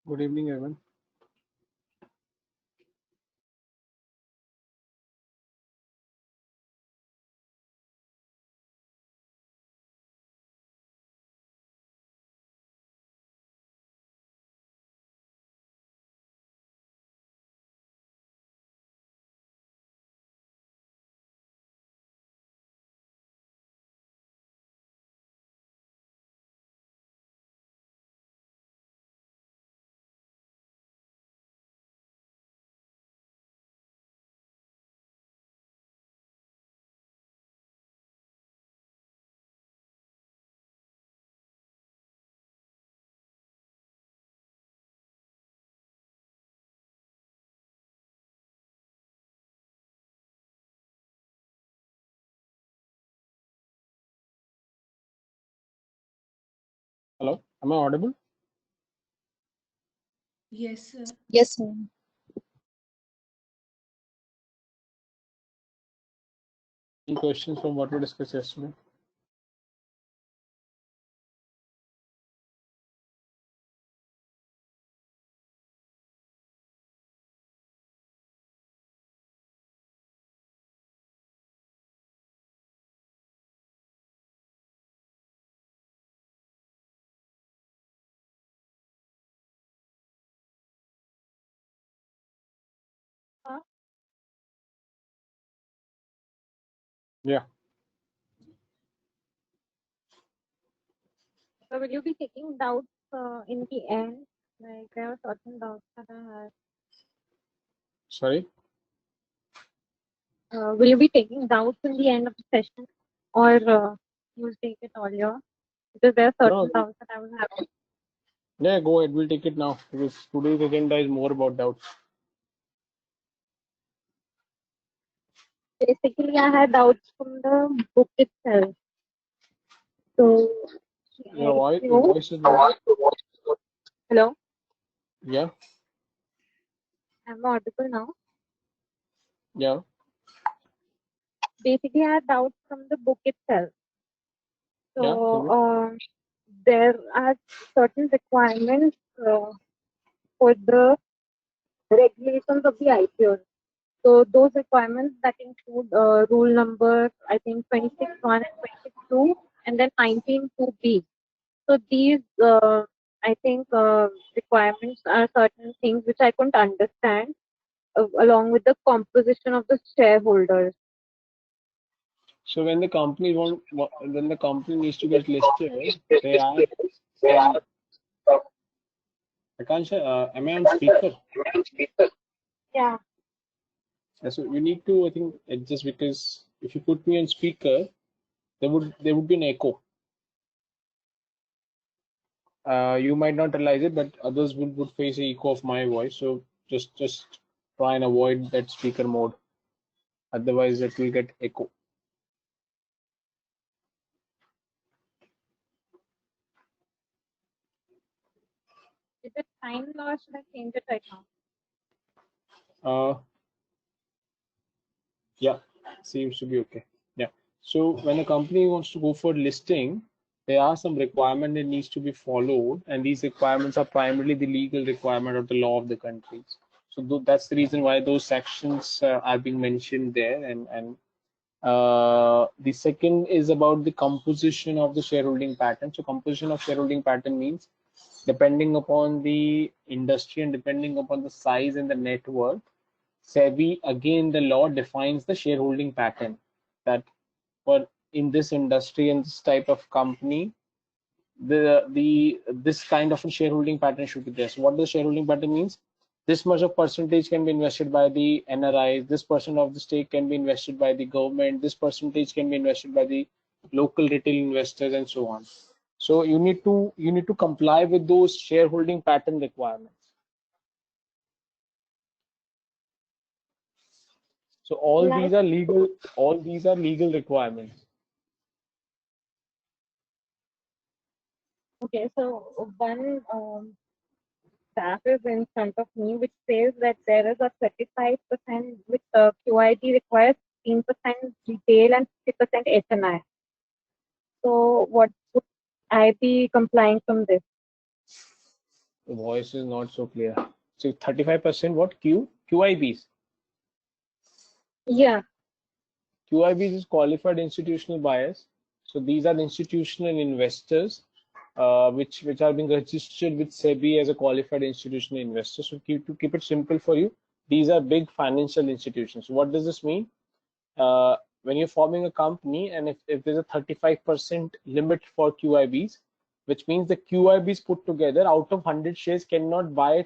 Good evening, everyone. Hello, am I audible? Yes, sir. Yes, sir. Any questions from what we discussed yesterday? Yeah. So will you be taking doubts in the end? Like there are certain doubts that I have. Sorry. Will you be taking doubts in the end of the session, or you'll take it all year? Because there are certain No. doubts that I was having. Yeah, go ahead. We'll take it now because today's agenda is more about doubts. Basically, I had doubts from the book itself. So Your I voice, your know. voice is not. Hello, Yeah. I'm audible now. Yeah. Basically, I had doubts from the book itself. Yeah. Tell So me. there are certain requirements for the regulations of the IPO. So those requirements that include rule number, I think 26.1 and 26.2, and then 19.2b. So these, I think, requirements are certain things which I couldn't understand, along with the composition of the shareholders. So when the company when the company needs to get listed, they ask some. Akansha, am I on speaker? Yeah. So you need to, I think, adjust because if you put me on speaker, there would be an echo. You might not realize it, but others would face a echo of my voice. So just try and avoid that speaker mode. Otherwise, it will get echo. Is it fine now or should I change it right now? Uh, yeah, seems to be okay. Yeah. So when a company wants to go for listing, there are some requirements that needs to be followed, and these requirements are primarily the legal requirement of the law of the countries. So that's the reason why those sections are being mentioned there, and the second is about the composition of the shareholding pattern. So composition of shareholding pattern means depending upon the industry and depending upon the size and the net worth, SEBI, again, the law defines the shareholding pattern that for in this industry and this type of company, the this kind of a shareholding pattern should be there. So what does shareholding pattern means? This much of percentage can be invested by the NRIs, this percent of the stake can be invested by the government, this percentage can be invested by the local retail investors, and so on. So you need to comply with those shareholding pattern requirements. So Like, all these are legal requirements. okay, so one graph is in front of me, which says that there is a 35% which QID requires 15% retail and 50% HNI. So what would I be complying from this? The voice is not so clear. So 35% what? QIBs. Yeah. QIBs is qualified institutional buyers. So these are institutional investors, which are being registered with SEBI as a qualified institutional investor. So to keep it simple for you, these are big financial institutions. So what does this mean? When you're forming a company, and if there's a 35% limit for QIBs, which means the QIBs put together out of 100 shares cannot buy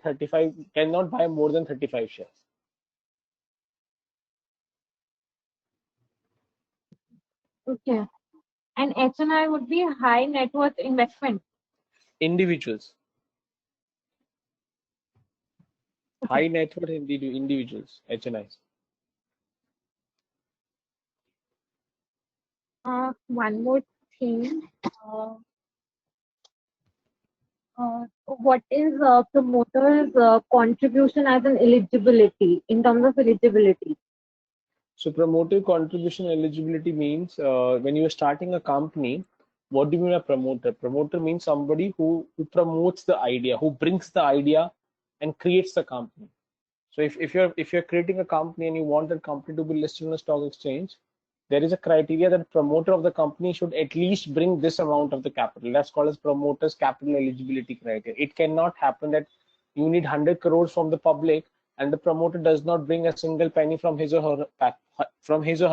more than 35 shares. Okay. And HNI would be high net worth investment. Individuals, Okay. high net worth individuals, HNIs. One more thing. What is promoter's contribution as an eligibility in terms of eligibility? So promoter contribution eligibility means when you are starting a company, what do you mean a promoter? Promoter means somebody who promotes the idea, who brings the idea and creates the company. So if you're creating a company and you want that company to be listed on a stock exchange, there is a criteria that promoter of the company should at least bring this amount of the capital. That's called as promoter's capital eligibility criteria. It cannot happen that you need 100 crores from the public and the promoter does not bring a single penny from his or her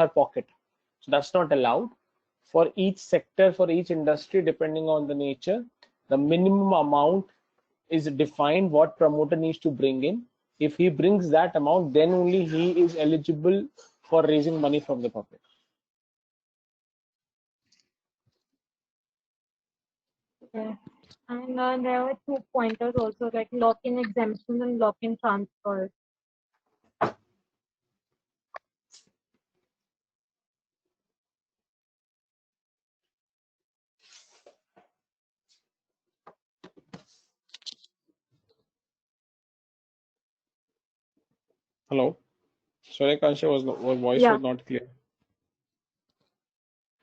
pocket. So that's not allowed. For each sector, for each industry, depending on the nature, the minimum amount is defined what promoter needs to bring in. If he brings that amount, then only he is eligible for raising money from the public. Okay. And there were 2 pointers also, like lock-in exemptions and lock-in transfers. Hello, sorry, Kansha, voice Yeah, was not clear.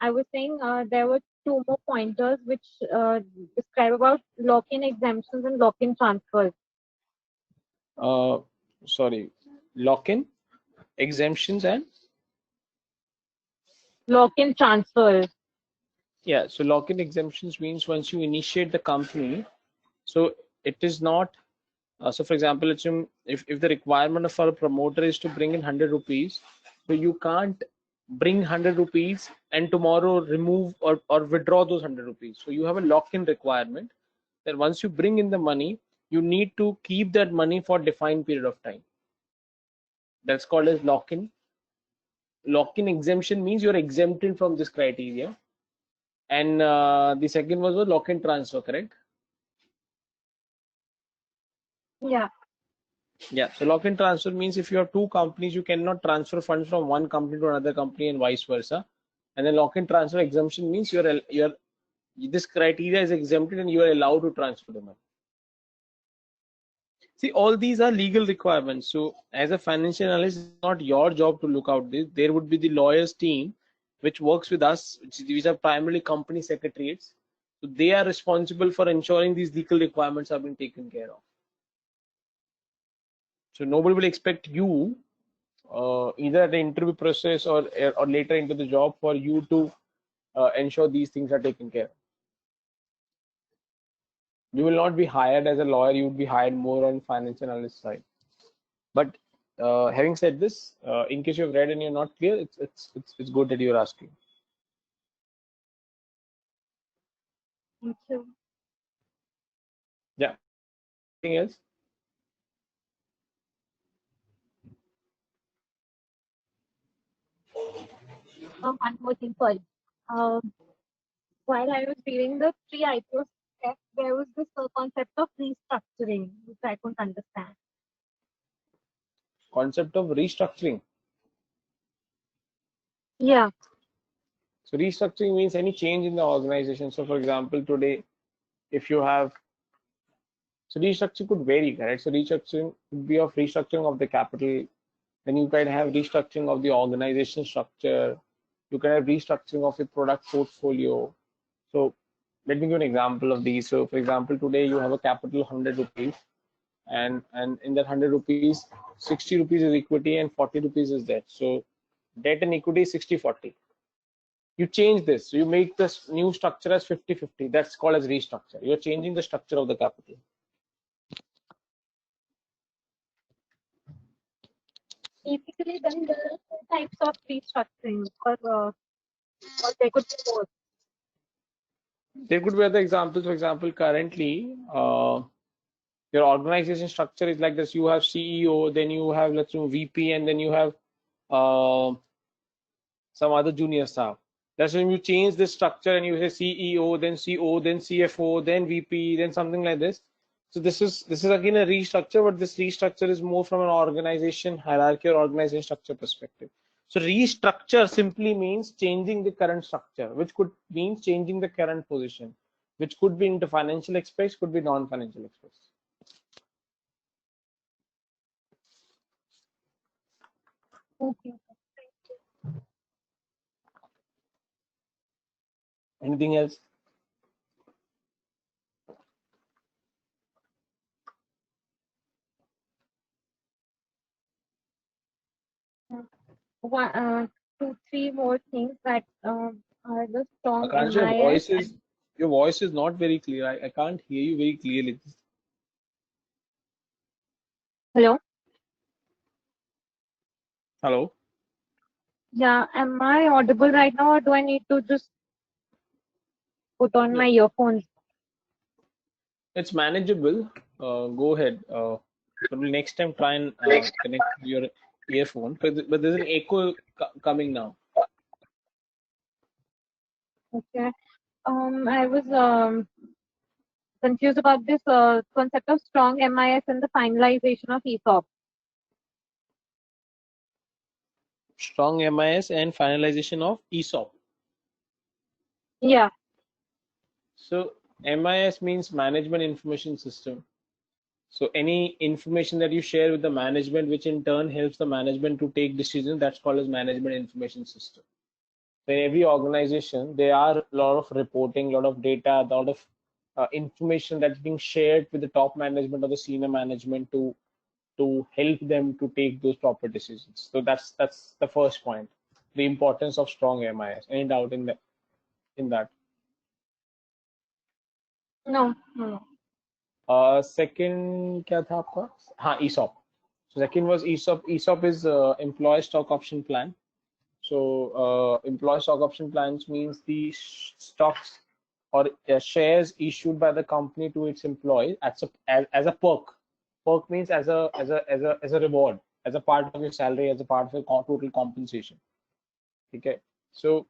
I was saying there were 2 more pointers which describe about lock-in exemptions and lock-in transfers. Uh, Sorry, lock-in exemptions and Lock-in transfers. yeah. So lock-in exemptions means once you initiate the company, so it is not. So for example, if the requirement for a promoter is to bring in 100 rupees, so you can't bring 100 rupees and tomorrow remove or withdraw those 100 rupees. So you have a lock-in requirement that once you bring in the money, you need to keep that money for defined period of time. That's called as lock-in. Lock-in exemption means you're exempted from this criteria. And the second was a lock-in transfer, correct? Yeah. Yeah. So lock-in transfer means if you have two companies, you cannot transfer funds from one company to another company and vice versa. And then lock-in transfer exemption means you're this criteria is exempted and you are allowed to transfer the money. See, all these are legal requirements. So as a financial analyst, it's not your job to look out this. There would be the lawyers team which works with us, these are primarily company secretariats. So they are responsible for ensuring these legal requirements are being taken care of. So nobody will expect you either at the interview process or later into the job for you to ensure these things are taken care of. You will not be hired as a lawyer. You would be hired more on financial analyst side. But having said this, in case you've read and you're not clear, it's good that you're asking. Thank you. Yeah. Anything else? One more thing, sorry. Um, while I was reading the pre-IPO spec, there was this concept of restructuring, which I couldn't understand. Concept of restructuring. Yeah. So restructuring means any change in the organization. So for example, today, if you have, so restructuring could vary, right? So restructuring could be of restructuring of the capital. Then you can have restructuring of the organization structure. You can have restructuring of the product portfolio. So let me give an example of these. So for example, today you have a capital 100 rupees, and in that 100 rupees, 60 rupees is equity and 40 rupees is debt. So debt and equity is 60-40. You change this, so you make this new structure as 50-50. That's called as restructure. You're changing the structure of the capital. Basically, then there are two types of restructuring, or there could be more. There could be other examples. For example, currently, your organization structure is like this. You have CEO, then you have, let's say, VP, and then you have uh, some other junior staff. That's when you change the structure and you say CEO, then CO, then CFO, then VP, then something like this. So this is again a restructure, but this restructure is more from an organization hierarchy or organization structure perspective. So restructure simply means changing the current structure, which could mean changing the current position, which could be into financial aspects, could be non-financial aspects. Okay. Anything else? One, two, three more things that are the strong Akansha, MIS. your voice is not very clear. I can't hear you very clearly. Hello. Hello? Yeah, am I audible right now, or do I need to just put on No, my earphones? it's manageable. Go ahead. But next time try and connect your earphone. But there's an echo coming now. Okay. I was confused about this concept of strong MIS and the finalization of ESOP. Strong MIS and finalization of ESOP. Yeah. So MIS means Management Information System. So any information that you share with the management, which in turn helps the management to take decisions, that's called as Management Information System. So in every organization, there are a lot of reporting, a lot of data, a lot of information that's being shared with the top management or the senior management to help them to take those proper decisions. So that's the first point, the importance of strong MIS. Any doubt in that? No. No. Second क्या था आपका? हाँ, ESOP. So second was ESOP. ESOP is employee stock option plan. So employee stock option plans means the stocks or shares issued by the company to its employees as a perk. Perk means as a reward, as a part of your salary, as a part of your total compensation. Okay. So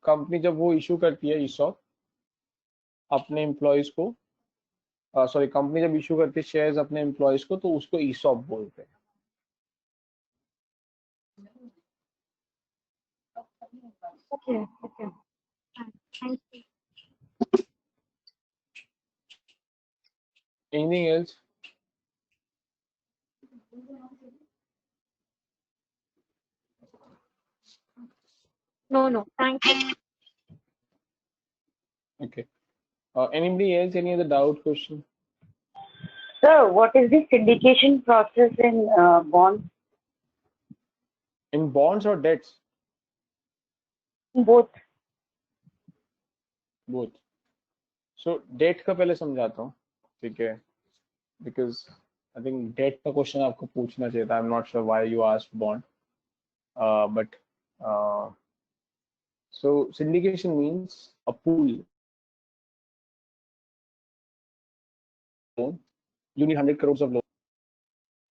company जब वो issue करती है ESOP अपने employees को, sorry company जब issue करती है shares अपने एम्प्लॉयज को, तो उसको ESOP बोलते हैं. Okay. Okay. Thank you. Anything else? No. No. Thank you. Okay. Anybody else? Any other doubt, question? Sir, what is the syndication process in bonds? In bonds or debts? Both. Both. So debt का पहले समझाता हूँ, ठीक है, because I think debt का question आपको पूछना चाहिए था. I'm not sure why you asked bond, but so syndication means a pool. You need 100 crores of loan.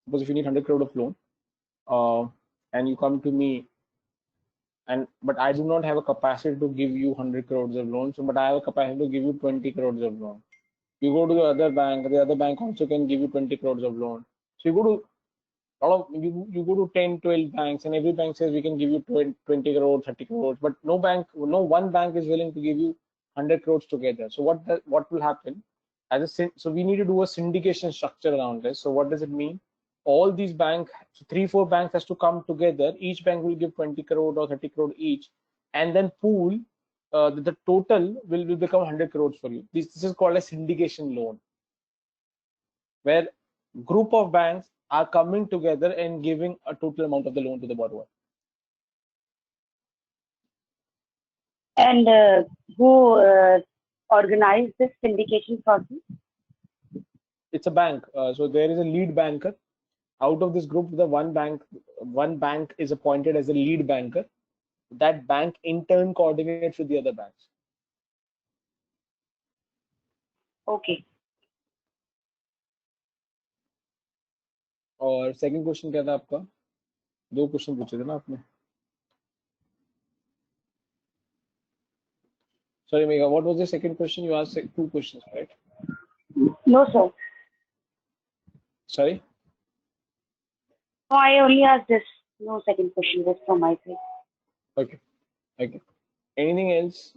Suppose if you need 100 crore of loan, and you come to me, but I do not have a capacity to give you 100 crores of loan, so but I have a capacity to give you 20 crores of loan. You go to the other bank also can give you 20 crores of loan. So you go to you go to 10, 12 banks, and every bank says we can give you 20 crores, 30 crores, but no one bank is willing to give you 100 crores together. So what will happen? So we need to do a syndication structure around this. So what does it mean? All these banks, so 3-4 banks has to come together. Each bank will give 20 crore or 30 crore each, and then pool the total will become 100 crores for you. This is called a syndication loan, where group of banks are coming together and giving a total amount of the loan to the borrower. And who organized this syndication process? It's a bank. So there is a lead banker. Out of this group, the one bank is appointed as a lead banker. That bank in turn coordinates with the other banks. Okay. और second question क्या था आपका? दो question पूछे थे ना आपने. Sorry, Megha, what was the second question? You asked two questions, right? No, sir. Sorry? No, I only asked this. No second question, just from my side. Okay. Okay. Anything else?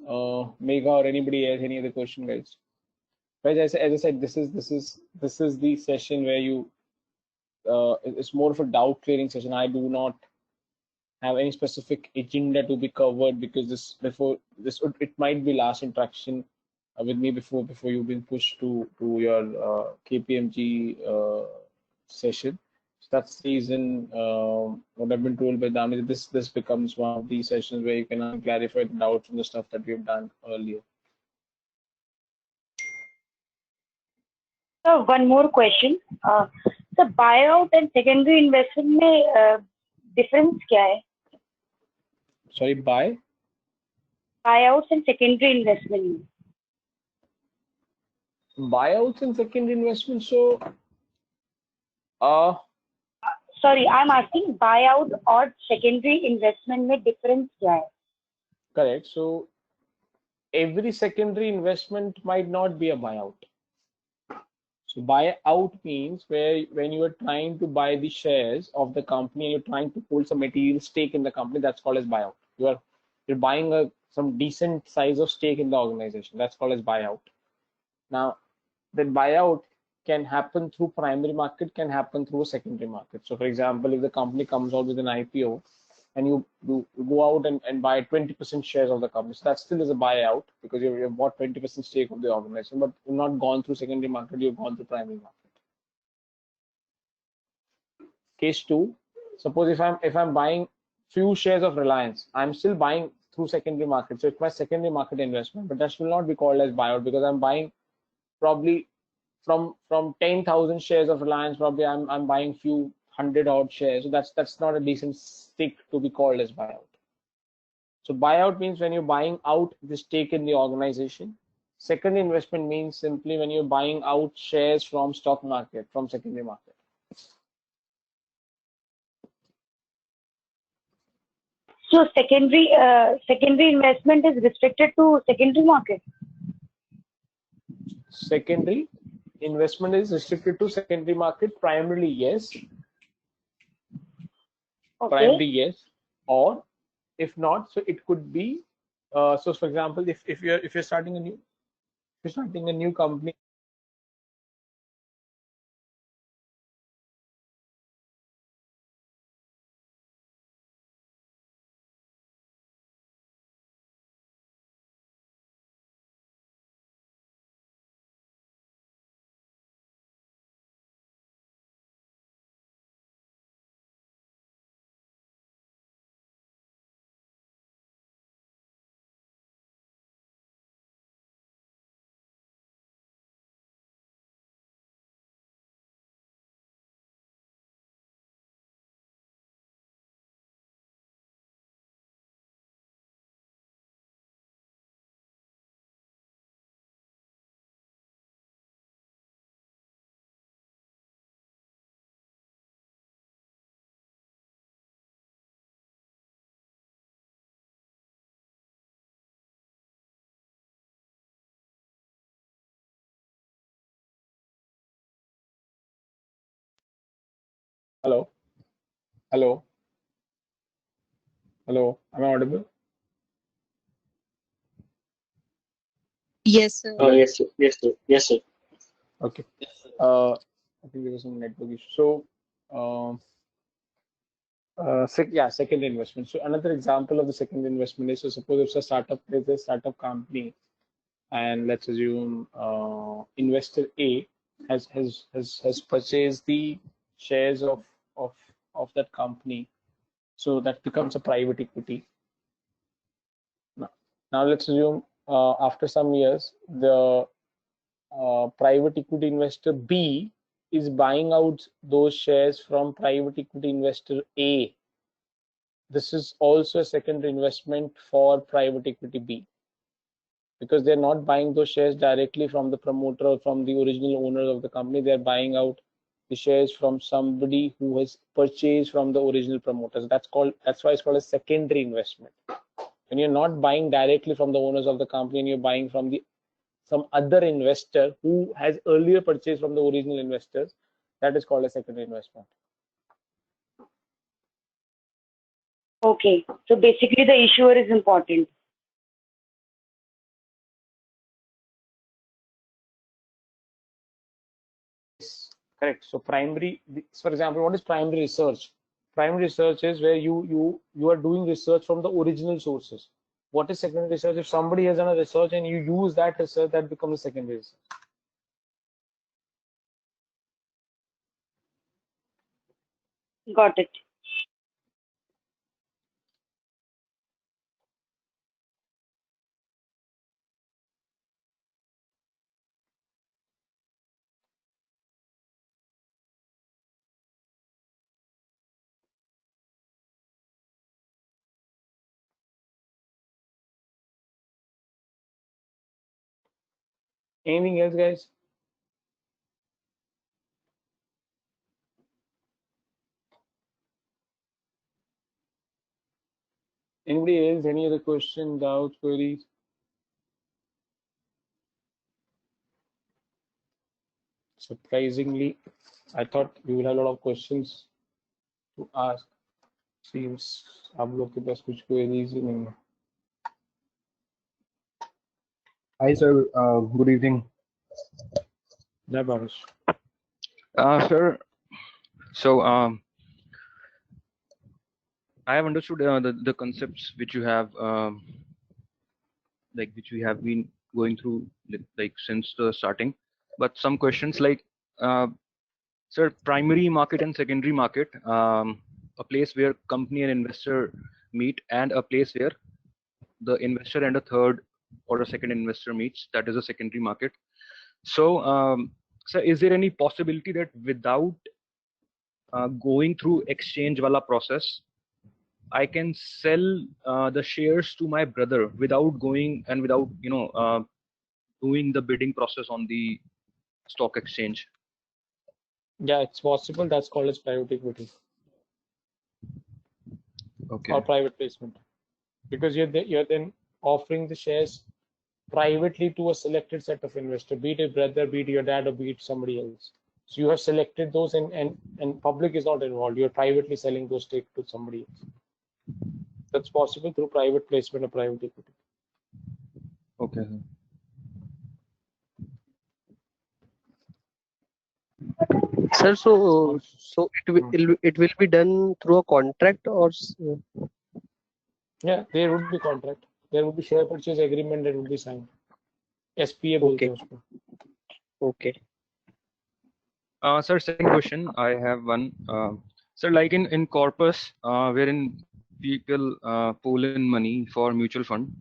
Megha or anybody else? Any other question, guys? Right, as I said, this is the session where you it's more of a doubt clearing session. I do not have any specific agenda to be covered because it might be last interaction with me before you've been pushed to your KPMG session. So that's the reason what I've been told by Dami, this becomes one of these sessions where you can clarify the doubts and the stuff that we've done earlier. So one more question. So buyout and secondary investment में difference क्या है? Sorry, Buyouts and secondary investment. Buyouts and secondary investment. So, Sorry, I'm asking buyout और secondary investment में difference क्या है? correct. So every secondary investment might not be a buyout. So buyout means when you are trying to buy the shares of the company and you're trying to hold some material stake in the company, that's called as buyout. You're buying some decent size of stake in the organization. That's called as buyout. Now, the buyout can happen through primary market, can happen through a secondary market. So, for example, if the company comes out with an IPO and you go out and buy 20% shares of the company, so that still is a buyout because you've bought 20% stake of the organization, but you've not gone through secondary market, you've gone through primary market. Case two, suppose if I'm buying few shares of Reliance, I'm still buying through secondary market. So it's my secondary market investment, but that will not be called as buyout because I'm buying probably from 10,000 shares of Reliance, probably I'm buying few hundred odd shares. So that's not a decent stake to be called as buyout. So buyout means when you're buying out the stake in the organization. Second investment means simply when you're buying out shares from stock market, from secondary market. So secondary investment is restricted to secondary market. Secondary investment is restricted to secondary market. Primarily, yes. Okay. Primarily, yes. Or if not, so it could be. So, for example, if you're starting a new company. Hello. Hello. Hello. Am I audible? Yes, sir. Yes, sir. Yes, sir. Yes, sir. Okay. I think there was some network issue. So, Secondary investment. So another example of the secondary investment is, so suppose it's a startup, there's a startup company, and let's assume investor A has purchased the shares of of that company, so that becomes a private equity. Now let's assume after some years the private equity investor B is buying out those shares from private equity investor A. This is also a secondary investment for private equity B, because they're not buying those shares directly from the promoter or from the original owner of the company. They're buying out the shares from somebody who has purchased from the original promoters. That's why it's called a secondary investment. When you're not buying directly from the owners of the company and you're buying from some other investor who has earlier purchased from the original investors, that is called a secondary investment. Okay. So basically the issuer is important. Correct. So primary, for example, what is primary research? Primary research is where you are doing research from the original sources. What is secondary research? If somebody has done a research and you use that research, that becomes a secondary research. Got it. Anything else, guys? Anybody else? Any other question, doubts, queries? Surprisingly, I thought we will have a lot of questions to ask. Seems आप लोग के पास कुछ queries ही नहीं है. Hi, sir. Good evening. Yeah, Bhavesh. Sir, so I have understood the concepts which you have, which we have been going through, since the starting. But some questions sir, primary market and secondary market, a place where company and investor meet, and a place where the investor and a third or a second investor meets, that is a secondary market. So, sir, is there any possibility that without going through exchange wala process, I can sell the shares to my brother without going and without doing the bidding process on the stock exchange? Yeah, it's possible. That's called as private equity. Okay. Or private placement, because you're then offering the shares privately to a selected set of investors, be it a brother, be it your dad, or be it somebody else. So you have selected those, and public is not involved. You're privately selling those stakes to somebody else. That's possible through private placement or private equity. Okay. Sir, so it will be done through a contract, or Yeah, there would be contract. There would be share purchase agreement that would be signed. SPA बोलते हैं उसको. okay. Sir, second question I have one. Sir, like in corpus, wherein people pull in money for mutual fund,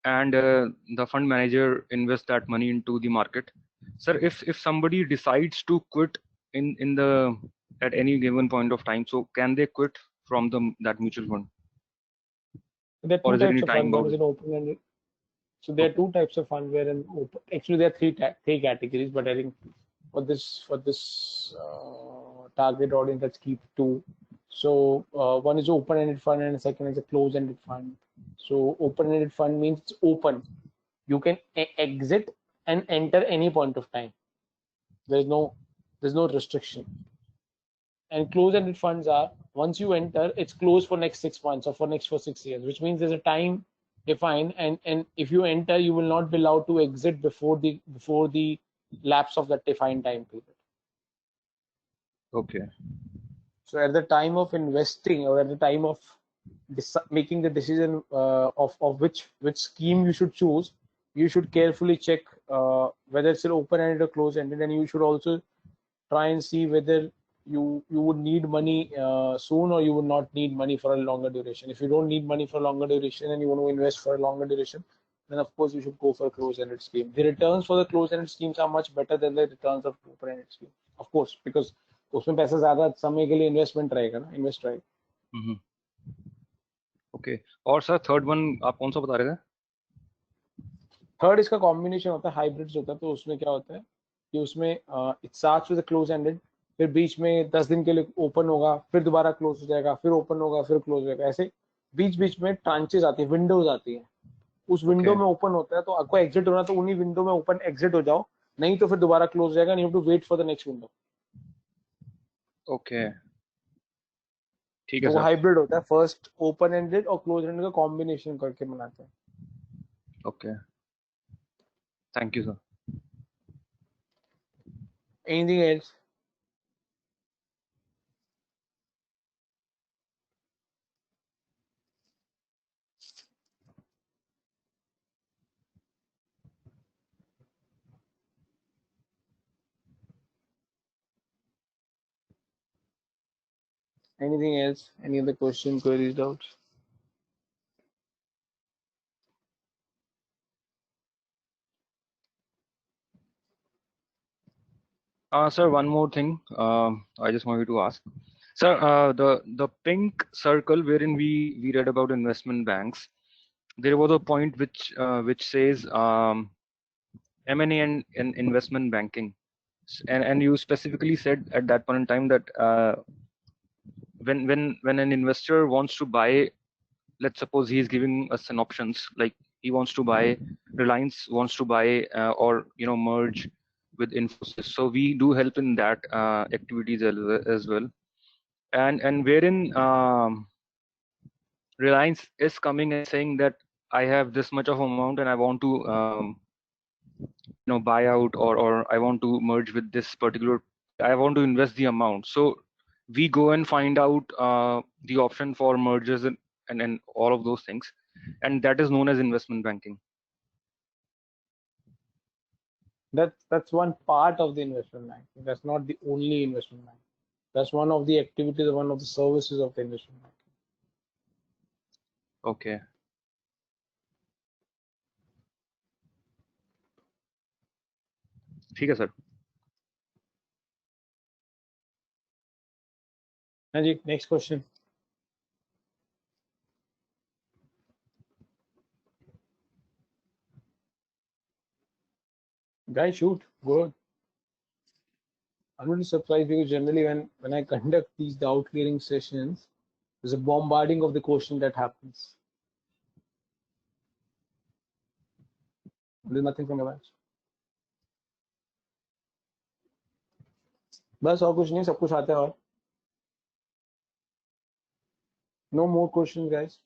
and the fund manager invests that money into the market. Sir, if somebody decides to quit at any given point of time, so can they quit from that mutual fund? There are Or two is there any types of time fund. One is bound? an open-ended. So there are two types of fund wherein actually there are three categories, but I think for this target audience, let's keep two. So one is open-ended fund and the second is a closed-ended fund. So open-ended fund means it's open. You can exit and enter any point of time. There's no restriction. And closed-ended funds are, once you enter, it's closed for next 6 months or for 6 years, which means there's a time defined, and if you enter, you will not be allowed to exit before the lapse of that defined time period. Okay. So at the time of investing or at the time of making the decision of which scheme you should choose, you should carefully check whether it's an open-ended or closed-ended, and you should also try and see whether you would need money soon, or you would not need money for a longer duration. If you don't need money for a longer duration and you want to invest for a longer duration, then of course you should go for a closed-ended scheme. The returns for the closed-ended schemes are much better than the returns of open-ended schemes, of course, because उसमें पैसा ज्यादा समय के लिए investment रहेगा ना, invest रहेगा. Okay, और सर थर्ड वन आप कौन सा बता रहे थे? थर्ड इसका कॉम्बिनेशन होता है, हाइब्रिड्स होता है. तो उसमें क्या होता है कि उसमें it starts with close ended, फिर बीच में 10 दिन के लिए ओपन होगा, फिर दोबारा क्लोज हो जाएगा, फिर ओपन होगा, फिर क्लोज हो जाएगा. ऐसे बीच बीच में ट्रांचेस आती है, विंडोज आती है. उस विंडो में ओपन होता है, तो आपको एग्जिट होना तो उन्हीं विंडो में ओपन एग्जिट हो जाओ, नहीं तो फिर दोबारा क्लोज हो जाएगा. You have to wait for the next window. Okay, ठीक है तो वो सर. हाइब्रिड होता है, फर्स्ट ओपन एंडेड और क्लोज एंडेड का कॉम्बिनेशन करके बनाते हैं. Okay, thank you sir. Anything else? Anything else? Any other question, queries, doubts? Sir, one more thing. I just wanted to ask, sir, the pink circle wherein we read about investment banks, there was a point which says M&A and investment banking, and you specifically said at that point in time that when an investor wants to buy, let's suppose he's giving us an options, like he wants to buy Reliance, wants to buy or merge with Infosys. So we do help in that activities as well. And wherein Reliance is coming and saying that I have this much of amount and I want to buy out, or I want to merge with this particular, I want to invest the amount. So we go and find out the option for mergers and all of those things, and that is known as investment banking. That's one part of the investment bank. That's not the only investment bank. That's one of the activities, one of the services of the investment bank. Okay. ठीक है sir. हाँ जी, next question. Guys, shoot, go on. I'm really surprised because generally when I conduct these doubt clearing sessions, there's a bombarding of the question that happens. There's nothing from the batch. बस और कुछ नहीं, सब कुछ आता है. और no more questions, guys.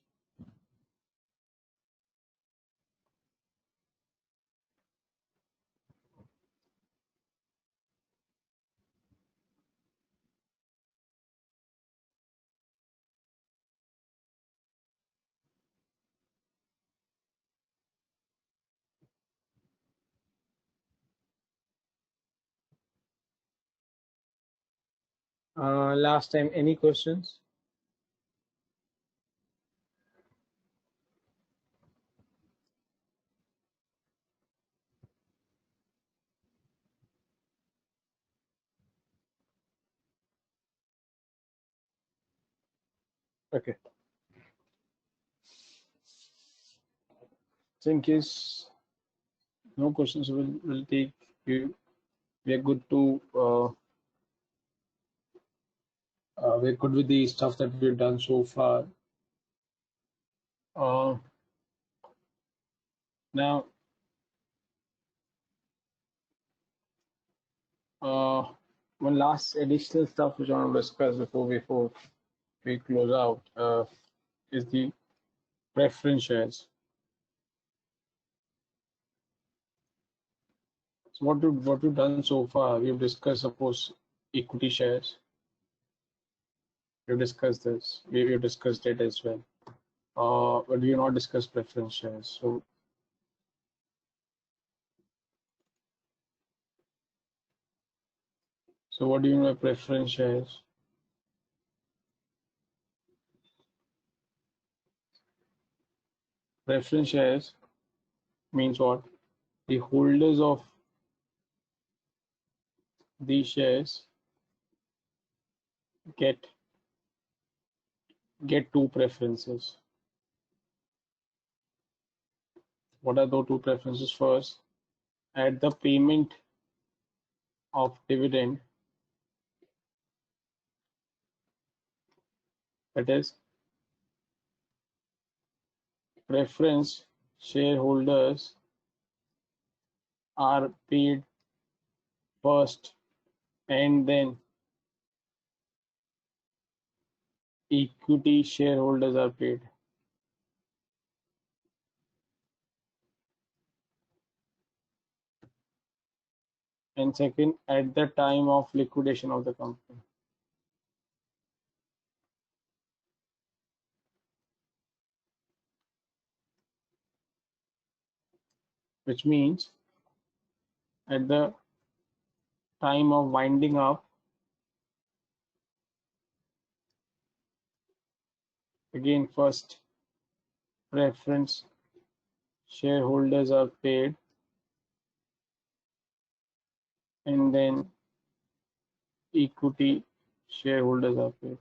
Last time, any questions? Okay. So in case no questions, we'll take you. We are good to we're good with the stuff that we've done so far. Now, one last additional stuff which I want to discuss before we close out is the preference shares. So what we've done so far, we've discussed, suppose, equity shares, We discussed this. We discussed it as well. But we have not discussed preference shares. So what do you mean by preference shares? Preference shares means what? The holders of these shares get two preferences. What are those two preferences? First, at the payment of dividend, that is, preference shareholders are paid first and then equity shareholders are paid. And second, at the time of liquidation of the company. Which means at the time of winding up, again, first preference shareholders are paid and then equity shareholders are paid.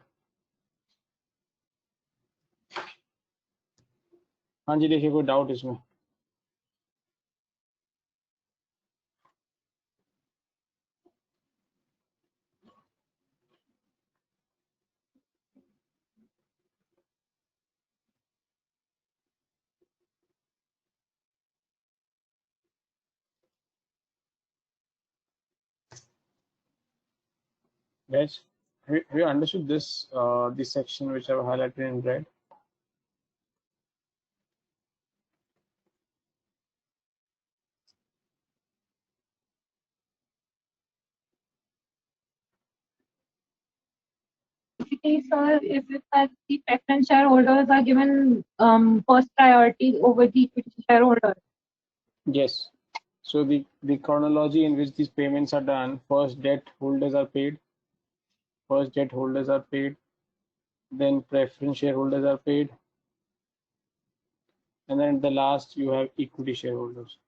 हाँ जी, देखिए कोई doubt इसमें? Guys, have you understood this this section which I've highlighted in red? Sir, is it that the preference shareholders are given first priority over the equity shareholders? Yes. So the chronology in which these payments are done: first debt holders are paid, then preference shareholders are paid, and then at the last you have equity shareholders.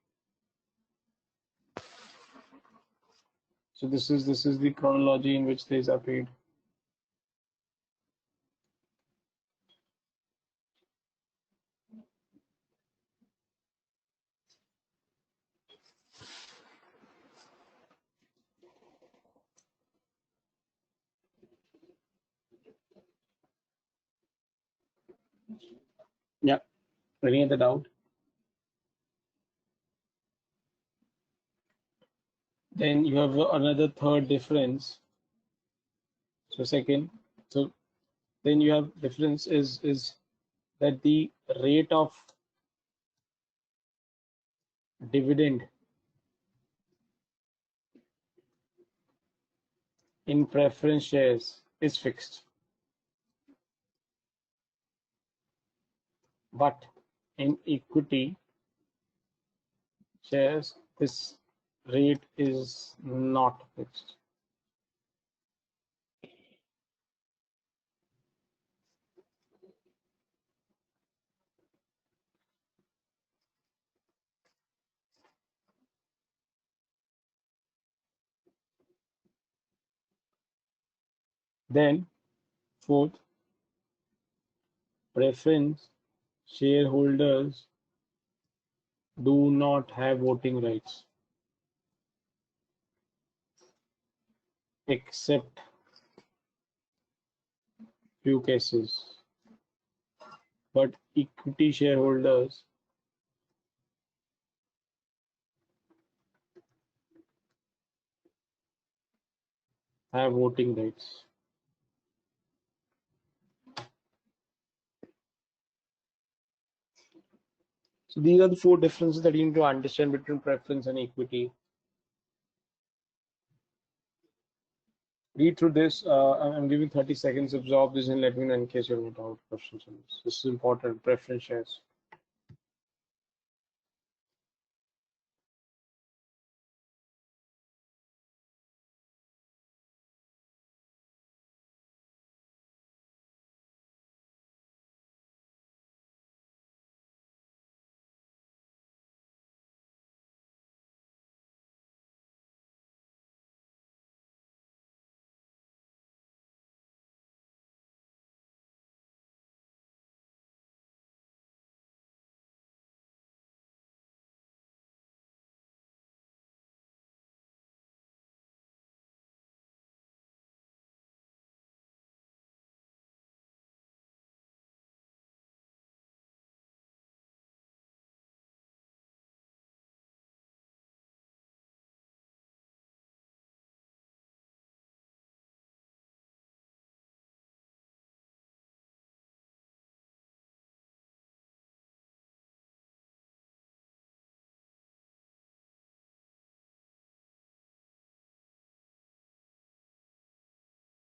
So this is the chronology in which these are paid. Yeah. Any other doubt? Then you have another third difference. So second, so then you have difference is that the rate of dividend in preference shares is fixed, but in equity shares this rate is not fixed. Then fourth, preference shareholders do not have voting rights except few cases, but equity shareholders have voting rights. So these are the four differences that you need to understand between preference and equity. read through this. I'm giving 30 seconds. Absorb this and let me know in case you have out questions on this. This is important. Preference shares.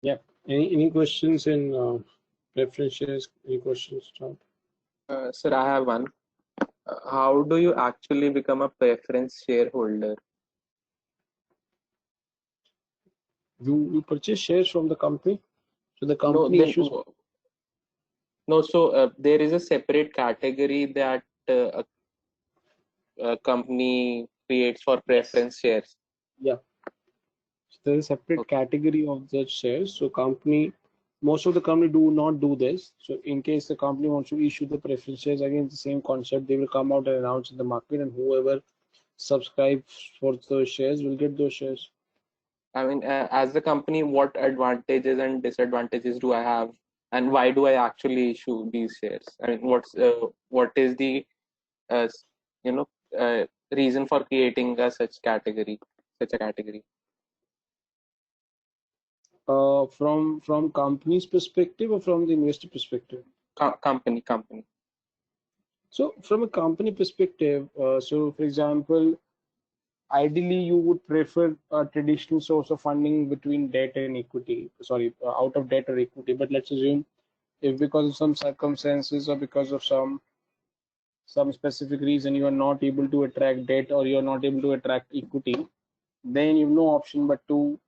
Yeah. Any questions in preference shares? Any questions, John? Sir, I have one. How do you actually become a preference shareholder? You purchase shares from the company, so the No, company then issues. no. So there is a separate category that a company creates for preference shares. Yeah. So there's a separate Okay. category of the shares. So most of the company do not do this. So in case the company wants to issue the preference shares, again, the same concept, they will come out and announce in the market, and whoever subscribes for those shares will get those shares. I mean, as the company, what advantages and disadvantages do I have, and why do I actually issue these shares? I mean, what is the uh, you know reason for creating such a category? From company's perspective or from the investor perspective? Company. So from a company perspective, so for example, ideally you would prefer a traditional source of funding between debt and equity, sorry, out of debt or equity. But let's assume if because of some circumstances or because of some specific reason you are not able to attract debt or you are not able to attract equity, then you have no option but to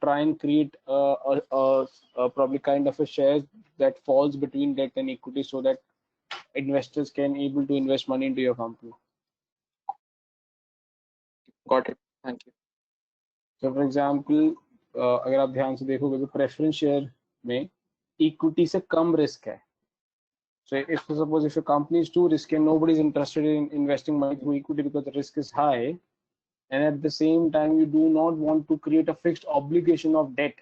try and create a probably kind of a share that falls between debt and equity so that investors can able to invest money into your company. Got it. Thank you. So for example, अगर आप ध्यान से देखोगे तो preference share में equity से कम risk है. So if suppose if a company is too risky and nobody is interested in investing money through equity because the risk is high, and at the same time you do not want to create a fixed obligation of debt.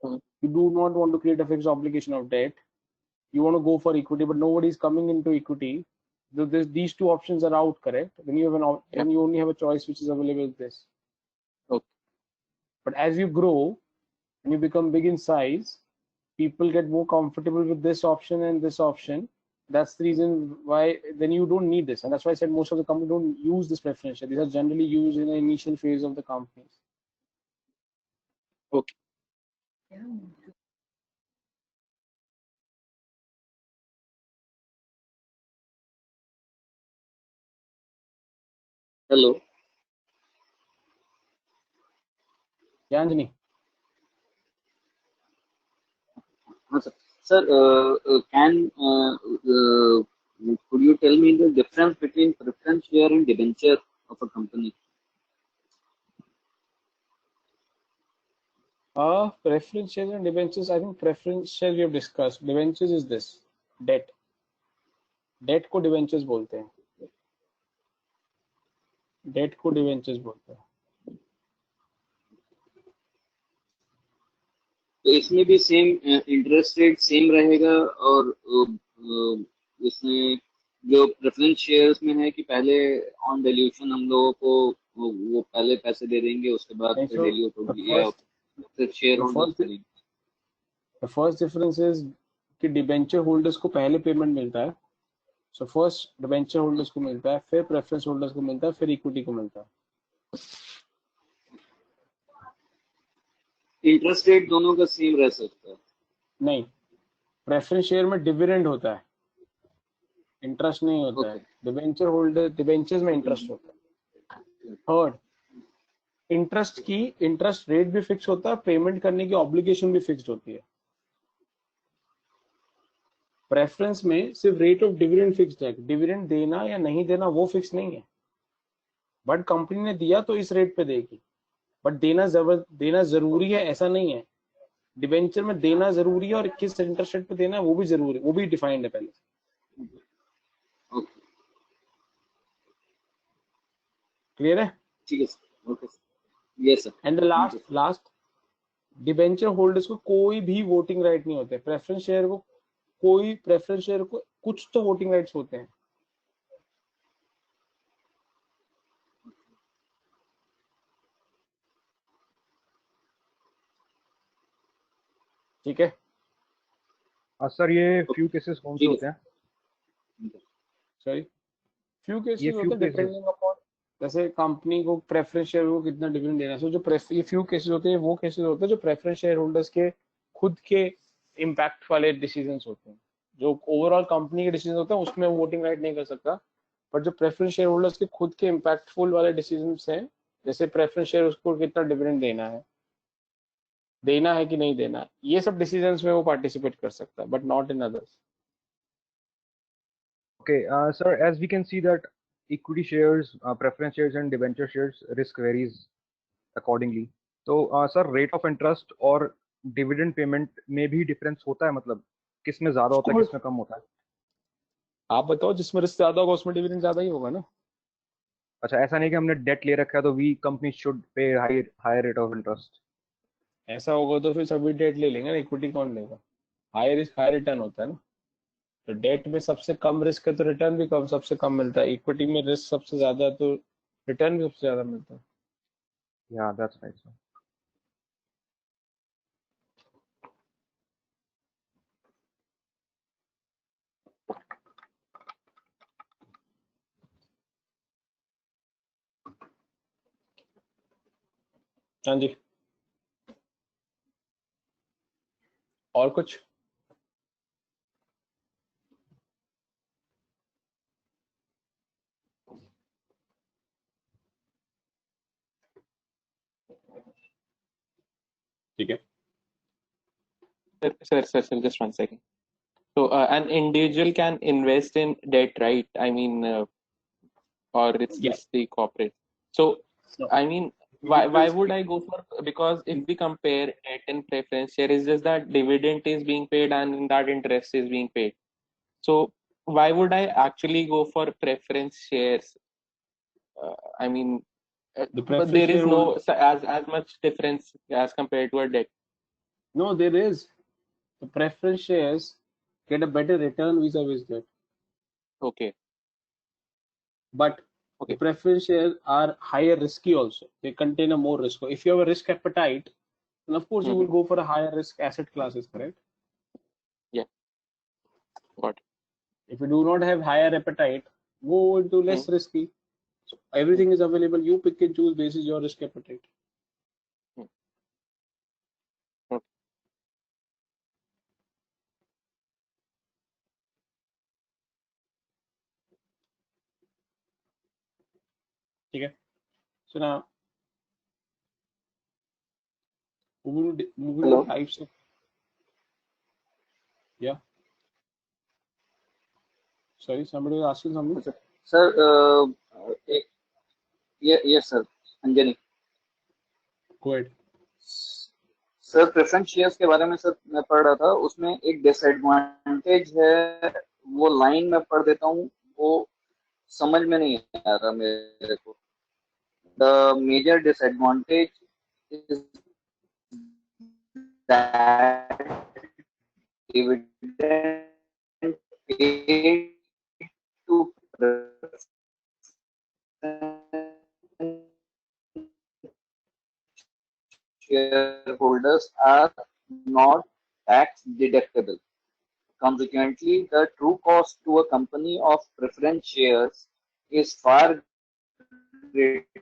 You do not want to create a fixed obligation of debt. You want to go for equity, but nobody is coming into equity. So these two options are out, correct? Then you have then you only have a choice which is available with this. Okay. But as you grow and you become big in size, people get more comfortable with this option and this option. That's the reason why then you don't need this. And that's why I said most of the companies don't use this preference share. These are generally used in the initial phase of the companies. Okay. Hello. Yeah, Anjani. Sir, could you tell me the difference between preference share and debenture of a company? Preference shares and debentures. I think preference shares we have discussed. Debentures is this debt. Debt को debentures बोलते हैं. Debt को debentures बोलते हैं. तो इसमें भी same interest rate same रहेगा और इसमें जो प्रेफरेंस शेयर्स में है कि पहले ऑन डिल्यूशन हम लोगों को वो पहले पैसे दे देंगे उसके बाद फिर डिल्यूट होगी या फिर शेयर होल्डर्स करेंगे. The first difference is कि डिबेंचर होल्डर्स को पहले पेमेंट मिलता है. So first डिबेंचर होल्डर्स को मिलता है, फिर प्रेफरेंस होल्डर्स को मिलता है, फिर इक्विटी को मिलता है. इंटरेस्ट रेट दोनों का सेम रह सकता है? नहीं, प्रेफरेंस शेयर में डिविडेंड होता है, इंटरेस्ट नहीं होता है। डिबेंचर होल्डर, डिबेंचर्स में इंटरेस्ट होता है। थर्ड, इंटरेस्ट रेट भी फिक्स होता है, पेमेंट करने की ऑब्लिगेशन भी फिक्स्ड होती है। प्रेफरेंस में सिर्फ रेट ऑफ डिविडेंड फिक्स्ड है, डिविडेंड देना या नहीं देना वो फिक्स नहीं है। बट कंपनी ने दिया तो इस रेट पे देगी, बट देना जरूरी है ऐसा नहीं है। डिबेंचर में देना जरूरी है और किस इंटरेस्ट रेट पे देना है वो भी जरूरी, वो भी डिफाइंड है पहले से। ओके, क्लियर है? ठीक है sir. Okay sir, yes sir. And the last debenture holders को कोई भी वोटिंग राइट नहीं होते। प्रेफरेंस शेयर को कुछ तो वोटिंग राइट्स होते हैं। ठीक है सर ये फ्यू केसेस कौन से होते हैं? सॉरी, फ्यू ये केसेस फ्यू होते हैं केसेस डिपेंडिंग अपॉन, जैसे कंपनी को प्रेफरेंस शेयर को कितना डिविडेंड देना है। सो जो ये फ्यू केसेस होते हैं, वो केसेस होते हैं जो प्रेफरेंस शेयर होल्डर्स के खुद के इम्पैक्ट वाले डिसीजंस होते हैं। जो ओवरऑल कंपनी के डिसीजन होते हैं उसमें वो वोटिंग राइट नहीं कर सकता, बट जो प्रेफरेंस शेयर होल्डर्स के खुद के इम्पैक्टफुल वाले डिसीजन हैं, जैसे प्रेफरेंस शेयर उसको कितना डिविडेंड देना है कि नहीं देना है, ये सब डिसीजंस में वो पार्टिसिपेट कर सकता है, but not in others. Okay, sir, as we can see that equity shares, preference shares and debenture shares risk varies accordingly. तो sir, rate of interest और dividend payment में भी difference होता है, मतलब किस में ज्यादा होता है किस में कम होता है? आप बताओ, जिसमें रिस्क ज्यादा होगा उसमें डिविडेंड ज्यादा ही होगा ना। अच्छा, ऐसा नहीं कि हमने डेट ले रखा है तो we company should pay higher rate of interest? ऐसा होगा तो फिर सभी डेट ले लेंगे ना, इक्विटी कौन लेगा? हाई रिस्क हाई रिटर्न होता है ना। तो डेट में सबसे कम रिस्क है तो रिटर्न भी कम, सबसे कम मिलता है। इक्विटी में रिस्क सबसे ज्यादा है तो रिटर्न भी सबसे ज्यादा मिलता है। Yeah, that's right, sir. हाँ जी, और कुछ? ठीक है, Sir, just 1 second. So, an individual can invest in debt, right? I mean, or it's yes. just the corporate. So, No. I mean, why would I go for? Because if we compare debt and preference share, it's just that dividend is being paid and that interest is being paid. So, why would I actually go for preference shares? I mean, The but preference there is shareholder, no as much difference as compared to a debt. no, there is. The preference shares get a better return vis-a-vis that, Okay, but the okay. preference shares are higher risky also. They contain a more risk. So if you have a risk appetite, then of course you will Mm-hmm. go for a higher risk asset classes, correct? Yeah, got it. If you do not have higher appetite, go into less Mm-hmm. risky. So everything is available. You pick and choose basis your risk appetite. Okay. Okay. So now moving Hello. to types of, yeah. Sorry, somebody was asking something. Sir yes sir, Anjani Go ahead. Sir, preference shares के बारे में sir मैं पढ़ रहा था, उसमें एक disadvantage है, वो लाइन में पढ़ देता हूँ, वो समझ में नहीं आ रहा मेरे को। The major disadvantage is that dividend paid to shareholders are not tax deductible. Consequently, the true cost to a company of preference shares is far greater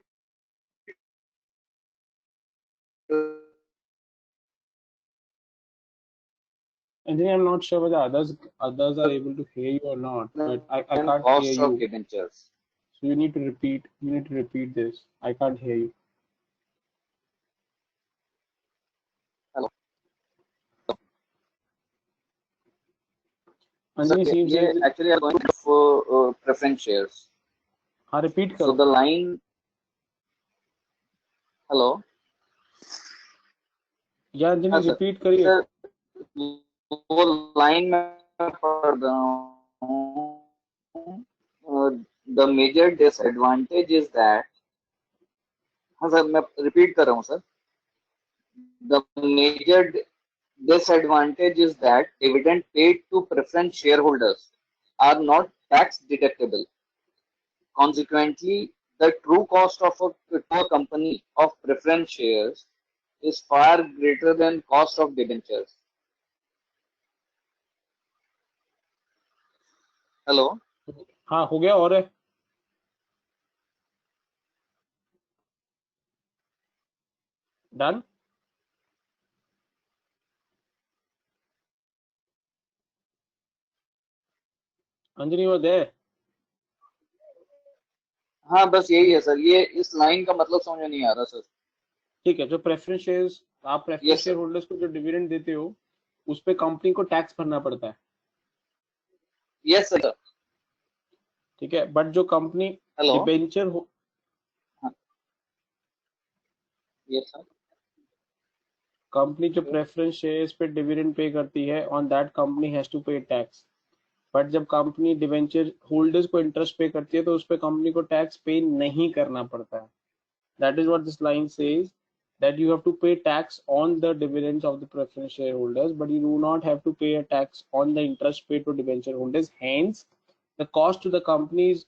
And then I'm not sure whether others are able to hear you or not, but I and can't hear cost of you. debentures. So you need to repeat. You need to repeat this. I can't hear you. Hello. Sir, Anjani seems ये like actually are going for preference shares. हाँ repeat So करो. the line. Hello. या हाँ Anjani sir. repeat करिए. Sir वो line में पढ़ रहा हूँ. The major disadvantage is that. हाँ सर मैं repeat कर रहा हूँ sir. The major disadvantage is that dividend paid to preference shareholders are not tax deductible. Consequently, the true cost of to a company of preference shares is far greater than cost of debentures. Hello. हाँ हो गया और है. Done. Anjani you are there. हाँ बस यही है sir. ये इस लाइन का मतलब समझ में नहीं आ रहा सर. ठीक है. जो प्रेफरेंस शेयर्स आप preference Yes, share sir. Holders को जो डिविडेंड देते हो उस पे कंपनी को टैक्स भरना पड़ता है. Yes, sir. ठीक है. बट जो कंपनी Hello. डिबेंचर हो Yes, sir. कंपनी जो प्रेफरेंस शेयर्स पे डिविडेंड पे करती है on that company has to pay tax. But जब कंपनी डिवेंचर होल्डर्स को इंटरेस्ट पे करती है तो उस पे कंपनी को टैक्स पे नहीं करना पड़ता है. That is what this line says, that you have to pay tax on the dividends of the preference shareholders, but you do not have to pay a tax on the interest paid to debenture holders. Hence, the cost to the companies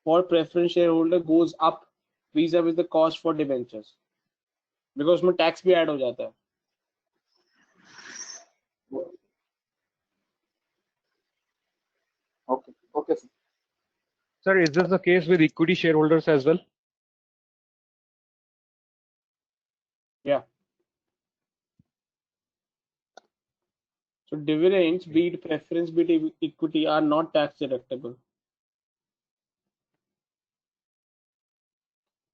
for preference shareholder goes up vis-a-vis the cost for debentures, because उसमें tax भी add हो जाता है. Okay. Okay, sir. Sir, is this the case with equity shareholders as well? Yeah. So dividends, be it preference, be it equity, are not tax deductible.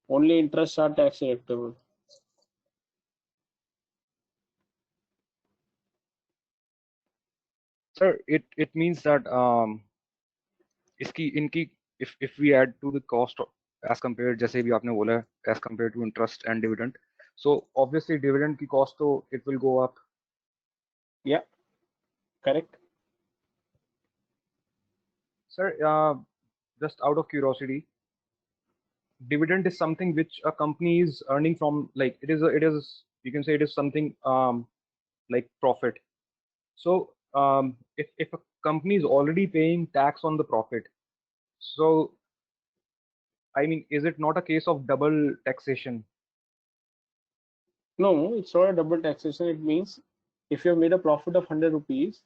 Only interests are tax deductible. Sir, it means that इनकी if we add to the cost as compared, जैसे भी आपने बोला, as compared to interest and dividend, so obviously dividend की cost तो it will go up. Yeah, correct. Sir, just out of curiosity, dividend is something which a company is earning from, like it is you can say it is something like profit. So if a company is already paying tax on the profit, so I mean, is it not a case of double taxation? No, it's not a double taxation. It means if you have made a profit of 100 rupees,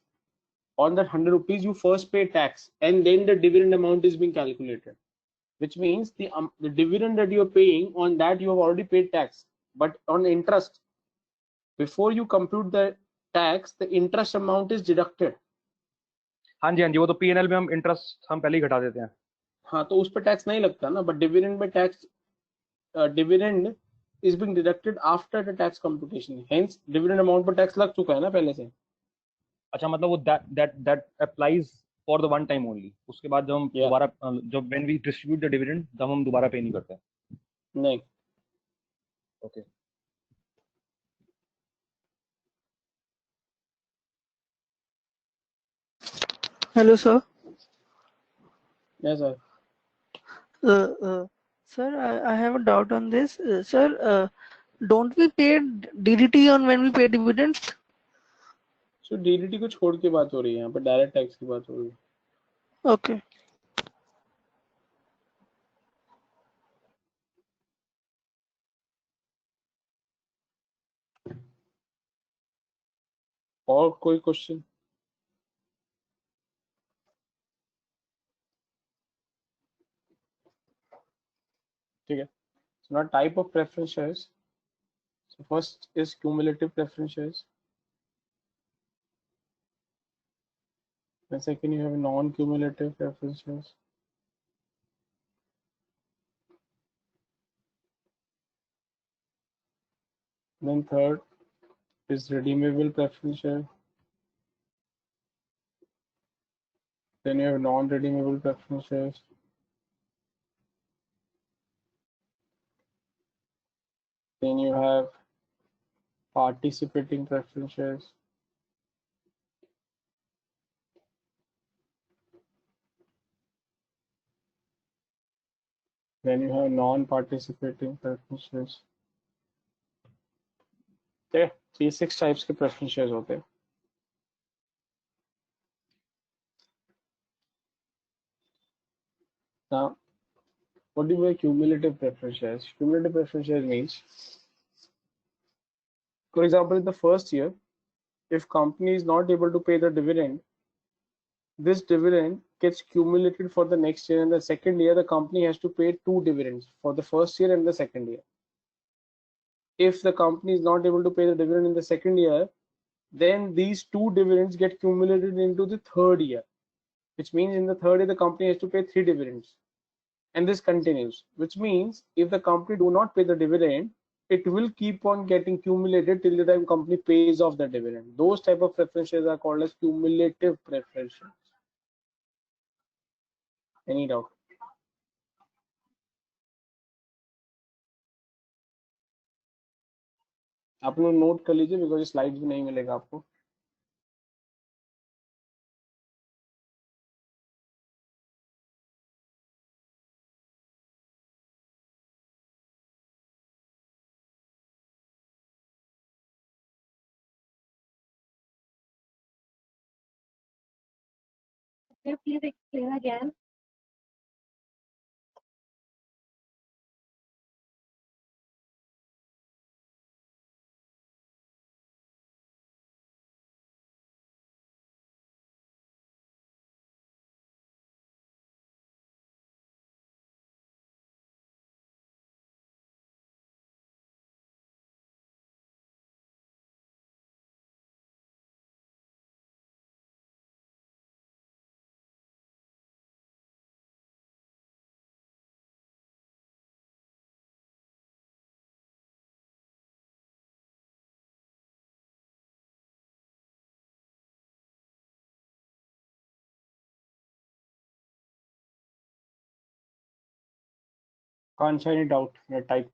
on that 100 rupees you first pay tax and then the dividend amount is being calculated, which means the dividend that you are paying, on that you have already paid tax. But on interest, before you compute the tax, the interest amount is deducted. हाँ जी, वो तो P&L में हम interest हम पहले ही घटा देते हैं. हाँ, तो उस पर टैक्स नहीं लगता ना. बट डिविडेंड में tax, dividend is being deducted after the tax computation. Hence dividend amount पर टैक्स लग चुका है ना पहले से. अच्छा, मतलब वो that applies for the one time only. उसके बाद जब हम दोबारा जब when we distribute the dividend तब हम दोबारा पे नहीं करते. नहीं. Okay. Hello, sir. Yes, sir. Sir, I have a doubt on this. Sir, don't we pay DDT on when we pay dividends? So DDT को छोड़ के बात हो रही है यहाँ पर, डायरेक्ट टैक्स की बात हो रही है. Okay. और कोई क्वेश्चन? ठीक है. So now type of preference shares. So first is cumulative preference shares. Then second, you have non-cumulative preference shares. Then third is redeemable preference share. Then you have non-redeemable preference shares. Then you have participating preference shares. Then you have non-participating preference shares. Okay, 6 types के preference shares होते हैं. Now, what do you mean cumulative preference shares? Cumulative preference shares means, for example, in the first year, if company is not able to pay the dividend, this dividend gets cumulated for the next year. In the second year, the company has to pay 2 dividends for the first year and the second year. If the company is not able to pay the dividend in the second year, then these 2 dividends get cumulated into the third year, which means in the third year, the company has to pay 3 dividends. And this continues, which means if the company do not pay the dividend, it will keep on getting cumulated till the time company pays off the dividend. Those type of preference shares are called as cumulative preference shares. Any doubt? आप लोग note कर लीजिए because slides भी नहीं मिलेगा आपको. Can you please explain again? Can't see any doubt. Type.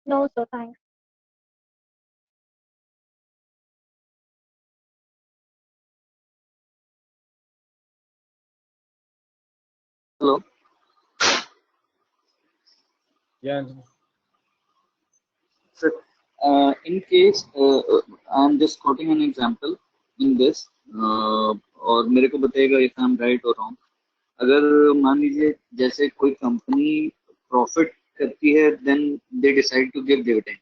No, sir, thanks. Hello. Yeah. Sir, in case I'm just quoting an example in this, और मेरे को बताइएगा if I'm right or wrong. अगर मान लीजिए जैसे कोई कंपनी प्रॉफिट करती है, then they decide to give dividend.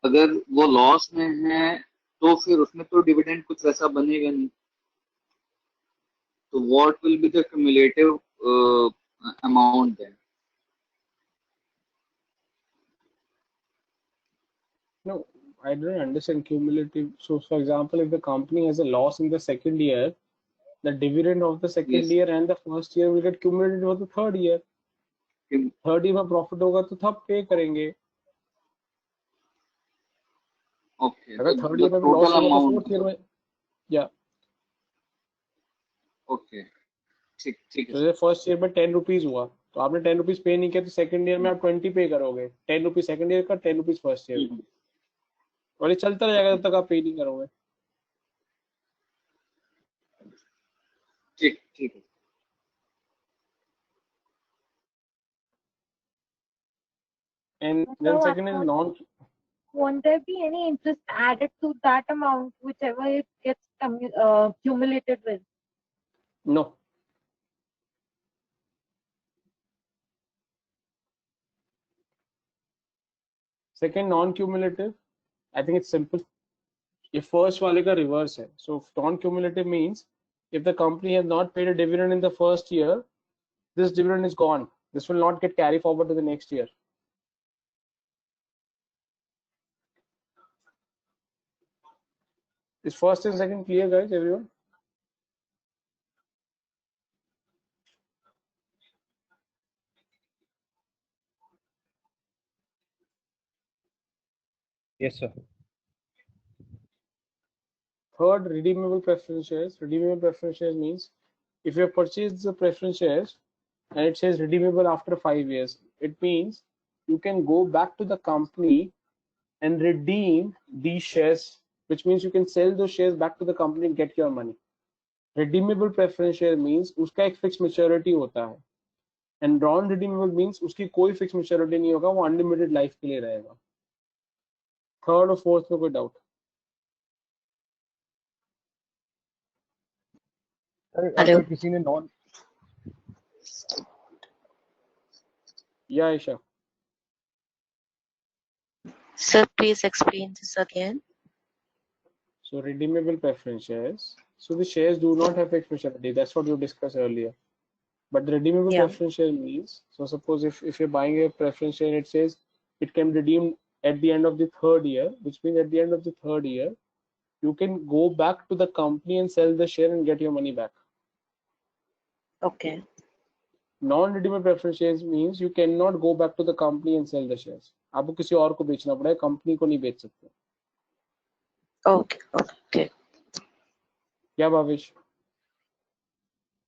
अगर वो लॉस में है तो फिर उसमें तो डिविडेंड कुछ वैसा बनेगा नहीं. तो what will be the cumulative amount then? No, I don't understand cumulative. So, for example, if the company has a loss in the second year, the dividend of the second Yes. year and the first year will get cumulated for the third year. Third year में profit होगा तो तब पे करेंगे. Okay. अगर So third the year में भी loss total होगा तो amount. फोर्थ ईयर में. या Okay. ठीक ठीक है. तो फर्स्ट ईयर में 10 रुपीज हुआ तो आपने 10 रुपीज पे नहीं किया तो सेकंड ईयर में आप 20 पे करोगे. 10 रुपीज सेकंड ईयर का, 10 रुपीज फर्स्ट ईयर का, और ये चलता रहेगा जब तक आप पे नहीं करोगे. ठीक ठीक है. And then So, second is non. won't there be any interest added to that amount, whichever it gets cumulated with? No. Second non-cumulative, I think it's simple. ये first वाले का reverse है. So non-cumulative means if the company has not paid a dividend in the first year, this dividend is gone. This will not get carried forward to the next year. Is first and second clear, guys, everyone? Yes, sir. Third, redeemable preference shares. Redeemable preference shares means if you have purchased the preference shares and it says redeemable after 5 years, it means you can go back to the company and redeem these shares, which means you can sell those shares back to the company and get your money. Redeemable preference share means उसका एक fixed maturity होता है, and non redeemable means उसकी कोई fixed maturity नहीं होगा, वो unlimited life के लिए रहेगा. Third और fourth में कोई doubt? अगर किसी ने non Yeah, Aisha. Sir, please explain this again. So redeemable preference shares. So the shares do not have fixed maturity. That's what you discussed earlier. But the redeemable Yeah. preference share means, so suppose if you're buying a preference share and it says it can redeem at the end of the third year, which means at the end of the third year, you can go back to the company and sell the share and get your money back. Okay. Non-redeemable preference shares means you cannot go back to the company and sell the shares. आपको किसी और को बेचना पड़ेगा, company को नहीं बेच सकते. Okay. Okay. क्या Bhavesh?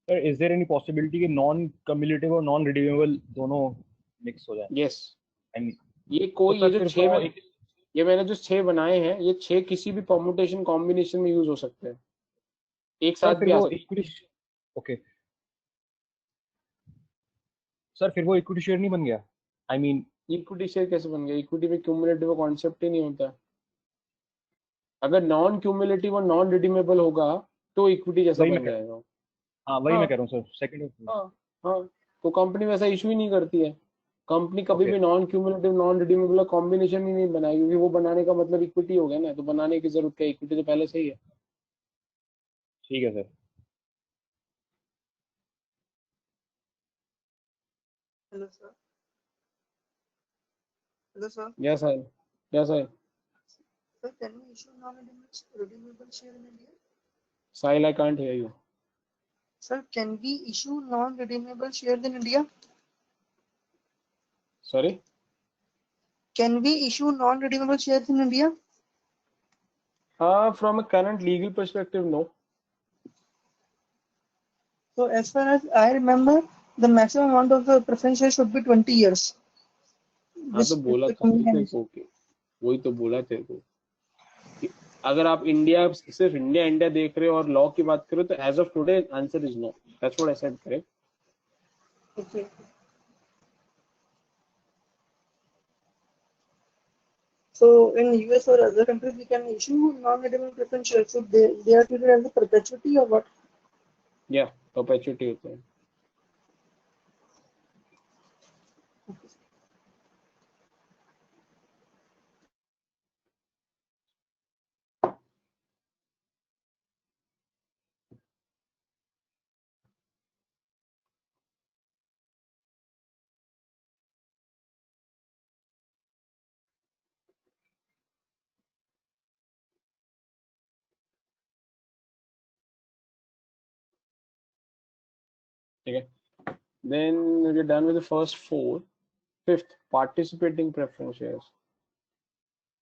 Sir, is there any possibility कि non-cumulative और non-redeemable दोनों mix हो जाए? Yes. I mean, ये कोई तो ये सर जो फिर छह वो ये मैंने जो 6 बनाए हैं, ये 6 किसी भी परमुटेशन कॉम्बिनेशन में यूज हो सकते हैं, एक सर साथ फिर भी आ वो सकते इक्विटी ओके सर फिर वो इक्विटी शेयर नहीं बन गया. I mean, हैं. इक्विटी शेयर कैसे बन गया? इक्विटी में क्यूमुलेटिव कॉन्सेप्ट ही नहीं होता. अगर नॉन क्यूमुलेटिव और नॉन रिडीमेबल होगा तो इक्विटी जैसा वही मैं बन जाएगा. हाँ वही हाँ. मैं कह रहा हूँ सर. सेकंड हाँ हाँ, तो कंपनी वैसा इशू ही नहीं करती है. कंपनी कभी ओके भी non cumulative non redeemable combination ही नहीं बनाएगी, क्योंकि वो बनाने का मतलब इक्विटी हो गया ना, तो बनाने की जरूरत क्या, इक्विटी तो पहले से ही है. ठीक है sir. Hello, sir. Hello, sir. Yes है, यस है. Sir, can we issue non-redeemable share in India? Sahil, I can't hear you. Sir, can we issue non-redeemable shares in India? Sorry. Can we issue non-redeemable shares in India? From a current legal perspective, no. So as far as I remember, the maximum amount of the preference share should be 20 years. हाँ तो बोला the तो company तेरे can को, वही तो बोला तेरे को कि अगर आप इंडिया सिर्फ इंडिया देख रहे हो और लॉ की बात करो तो as of today answer is no. That's what I said. Correct. Okay. So in US or other countries, we can issue non-redeemable preference shares. So they are treated as a perpetuity or what? या perpetuity होता है. ठीक है. Then we're done with the first 4. Fifth, participating preference shares.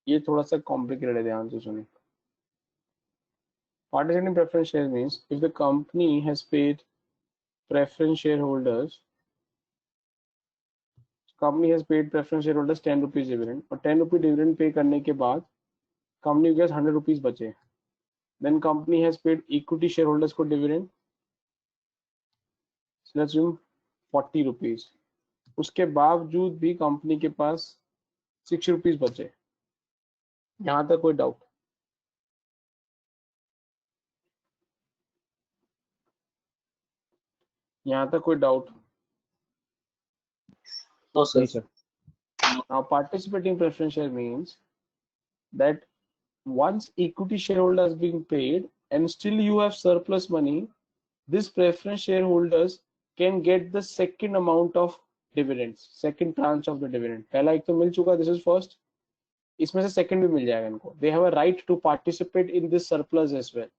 ये थोड़ा सा complicated है, ध्यान से सुनिए. Participating preference shares means if the company has paid preference shareholders, company has paid preference shareholders 10 rupees dividend, और 10 रुपये dividend पे करने के बाद company के पास 100 rupees बचे. Then company has paid equity shareholders को dividend, so let's assume 40 rupees. उसके बावजूद भी कंपनी के पास 6 रुपीज बचे. यहाँ तक कोई डाउट? यहाँ तक कोई डाउट? No, sir. नहीं sir. Now participating preference share means that once equity shareholder is being paid and still you have surplus money, this preference shareholders can get the second amount of dividends, second tranche of the dividend. पहला एक तो मिल चुका, this is first. इसमें से second भी मिल जाएगा इनको. They have a right to participate in this surplus as well.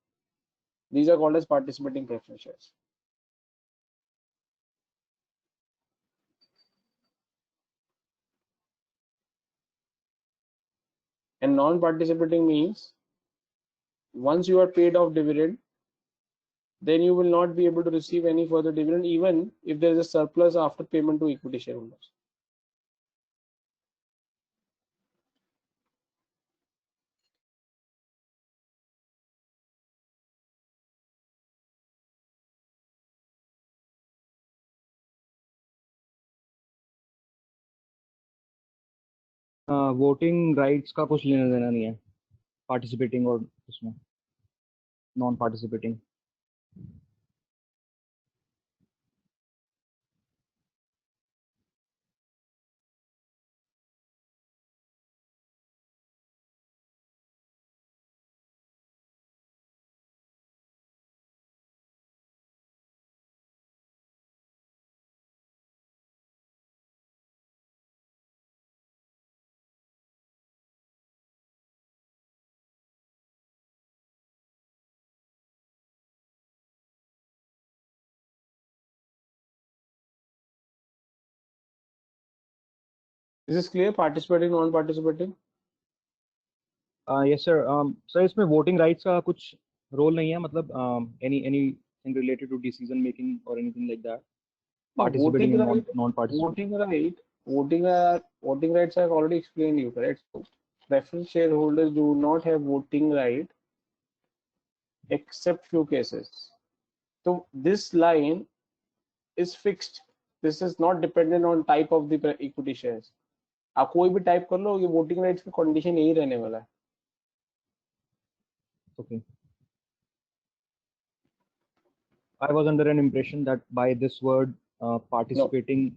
These are called as participating preference shares. And non-participating means once you are paid off dividend, then you will not be able to receive any further dividend even if there is a surplus after payment to equity shareholders. Voting rights का कुछ लेना देना नहीं है participating और उसमें non participating. Is this clear? Participating, non-participating? Yes sir. Sir इसमें voting rights का कुछ रोल नहीं है, मतलब anything related to decision making और anything like that, participating Voting and right, non-participating. voting rights I've already explained you, correct? So preference shareholders do not have voting right except few cases. So this line is fixed. This is not dependent on type of the equity shares. आप कोई भी type कर लो, ये voting rights का condition यही रहने वाला है. Okay. I was under an impression that by this word participating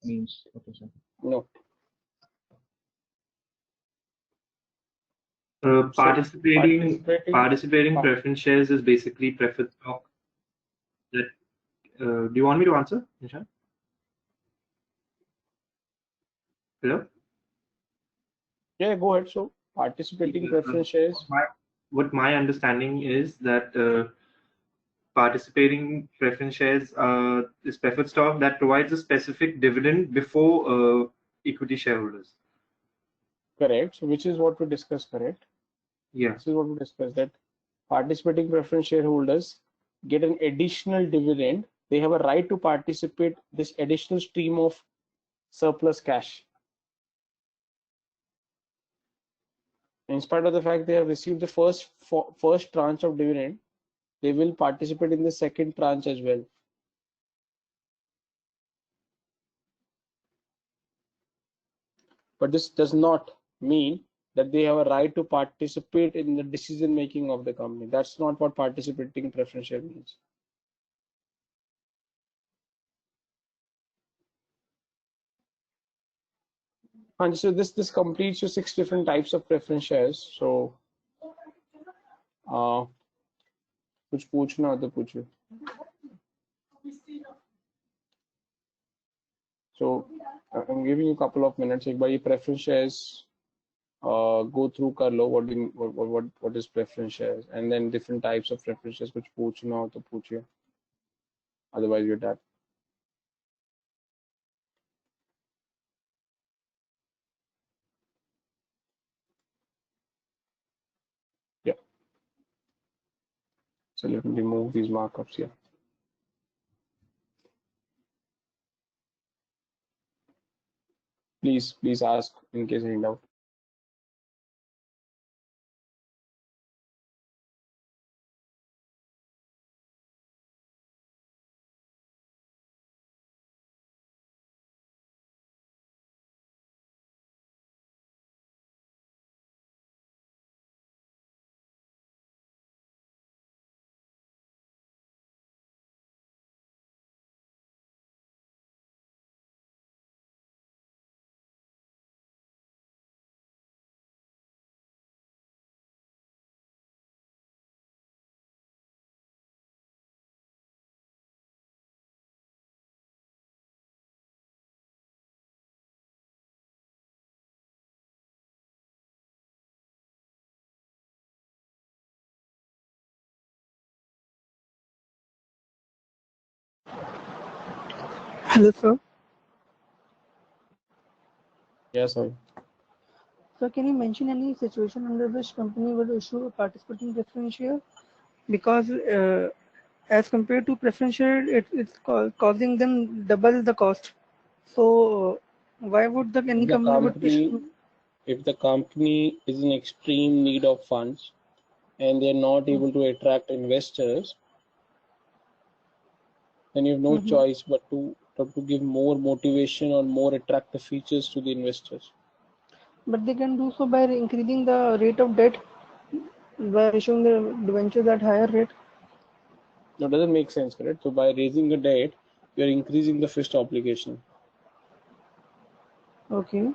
means. Okay, sir. No. Participating preference shares is basically preferred stock. That do you want me to answer, Nishan? Hello. Yeah, go ahead. So participating preference shares. What my understanding is that participating preference shares is preferred stock that provides a specific dividend before equity shareholders. Correct. So which is what we discussed, correct? Yeah. This is what we discussed, that participating preference shareholders get an additional dividend. They have a right to participate this additional stream of surplus cash. In spite of the fact they have received the first tranche of dividend, they will participate in the second tranche as well. But this does not mean that they have a right to participate in the decision making of the company. That's not what participating preference share means. And so this completes your 6 different types of preference shares. So कुछ पूछना हो तो पूछो. So I'm giving you a couple of minutes. एक बार ये preference shares go through कर लो. What is preference shares, and then different types of preference shares. कुछ पूछना हो तो पूछिए. Otherwise you're done. Yeah. So let me remove these markups here. Please ask in case any doubt. Hello, sir. Yes, sir. So can you mention any situation under which company will issue a participating preference share? Because as compared to preference share, it's causing them double the cost. So why would any The company would company, issue? if the company is in extreme need of funds and they're not able to attract investors, then you have no choice but to give more motivation or more attractive features to the investors. But they can do so by increasing the rate of debt, by issuing the debentures at higher rate. No, doesn't make sense, correct? So by raising the debt, you're increasing the fixed obligation. Okay.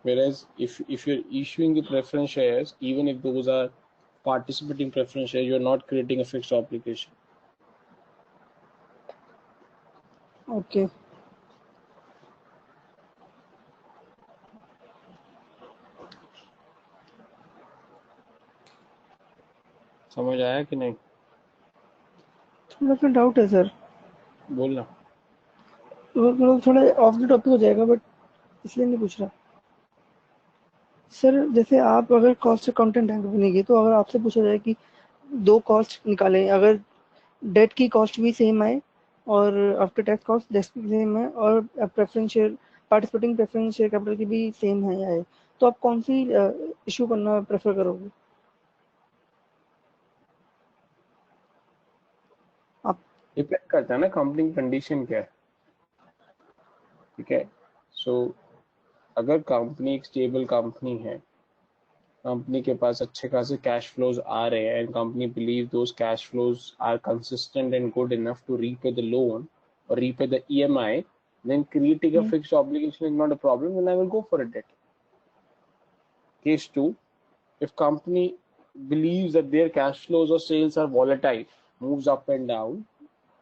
Whereas if you're issuing the preference shares, even if those are participating preference shares, you're not creating a fixed obligation. Okay. समझ आया कि नहीं? थोड़ा सा doubt है sir, बोलना. थोड़ा of the topic हो जाएगा, बट इसलिए नहीं पूछ रहा सर. जैसे आप अगर कॉस्ट अकाउंटेंट हैं कंपनी की, तो अगर आपसे पूछा जाए कि दो कॉस्ट निकालें, अगर डेट की कॉस्ट भी सेम आए और आफ्टर टैक्स कॉस्ट डेट भी सेम है और preference share participating preference share capital की भी सेम है आए, तो आप कौन सी इशू करना प्रेफर करोगे? आप डिपेंड करता है ना कंपनी कंडीशन क्या है. ठीक है. सो अगर कंपनी एक स्टेबल कंपनी है, कंपनी के पास अच्छे खासे कैश फ्लोज आ रहे हैं, and company believe those cash flows are consistent and good enough to repay the loan or repay the EMI, then creating a fixed obligation is not a problem, then I will go for a debt. Case 2, if company believes that their cash flows or sales are volatile, moves up and down,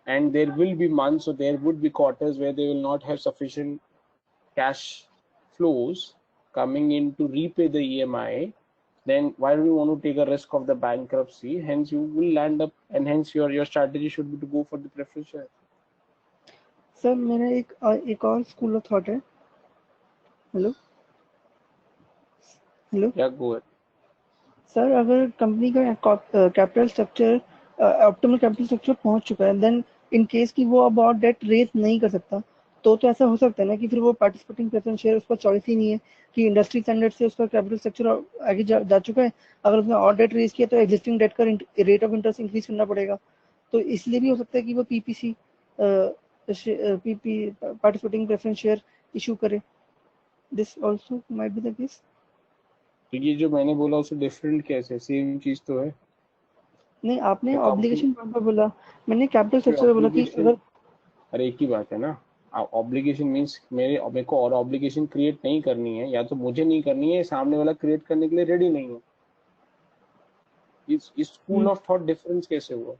and there will be months or there would be quarters where they will not have sufficient cash flows coming in to repay the EMI, then why do you want to take a risk of the bankruptcy? Hence you will land up, and hence your strategy should be to go for the preference share. Sir मेरा एक और school of thought है. Hello hello या go ahead. Sir, अगर company का capital structure optimal capital structure पहुंच चुका है, देन इन केस कि वो अब और डेट रेज नहीं कर सकता, तो ऐसा हो सकता है ना कि फिर वो पार्टिसिपेटिंग प्रेफरेंस शेयर उसका चॉइस ही नहीं है कि इंडस्ट्री स्टैंडर्ड से उसका कैपिटल स्ट्रक्चर आगे जा चुका है. अगर उसने और डेट रेज किया तो एग्जिस्टिंग डेट का रेट ऑफ इंटरेस्ट इंक्रीज करना पड़ेगा. तो इसलिए भी हो सकता है कि वो PPC participating preference share issue करे. This also might be the case. तो ये जो मैंने बोला उससे डिफरेंट कैसे? सेम चीज तो है. नहीं, आपने ऑब्लिगेशन पर बोला, मैंने कैपिटल स्ट्रक्चर बोला कि अगर. अरे एक ही बात है ना. ऑब्लिगेशन मींस मेरे को और ऑब्लिगेशन क्रिएट नहीं करनी है, या तो मुझे नहीं करनी है, सामने वाला क्रिएट करने के लिए रेडी नहीं है. इस स्कूल ऑफ थॉट डिफरेंस कैसे हुआ?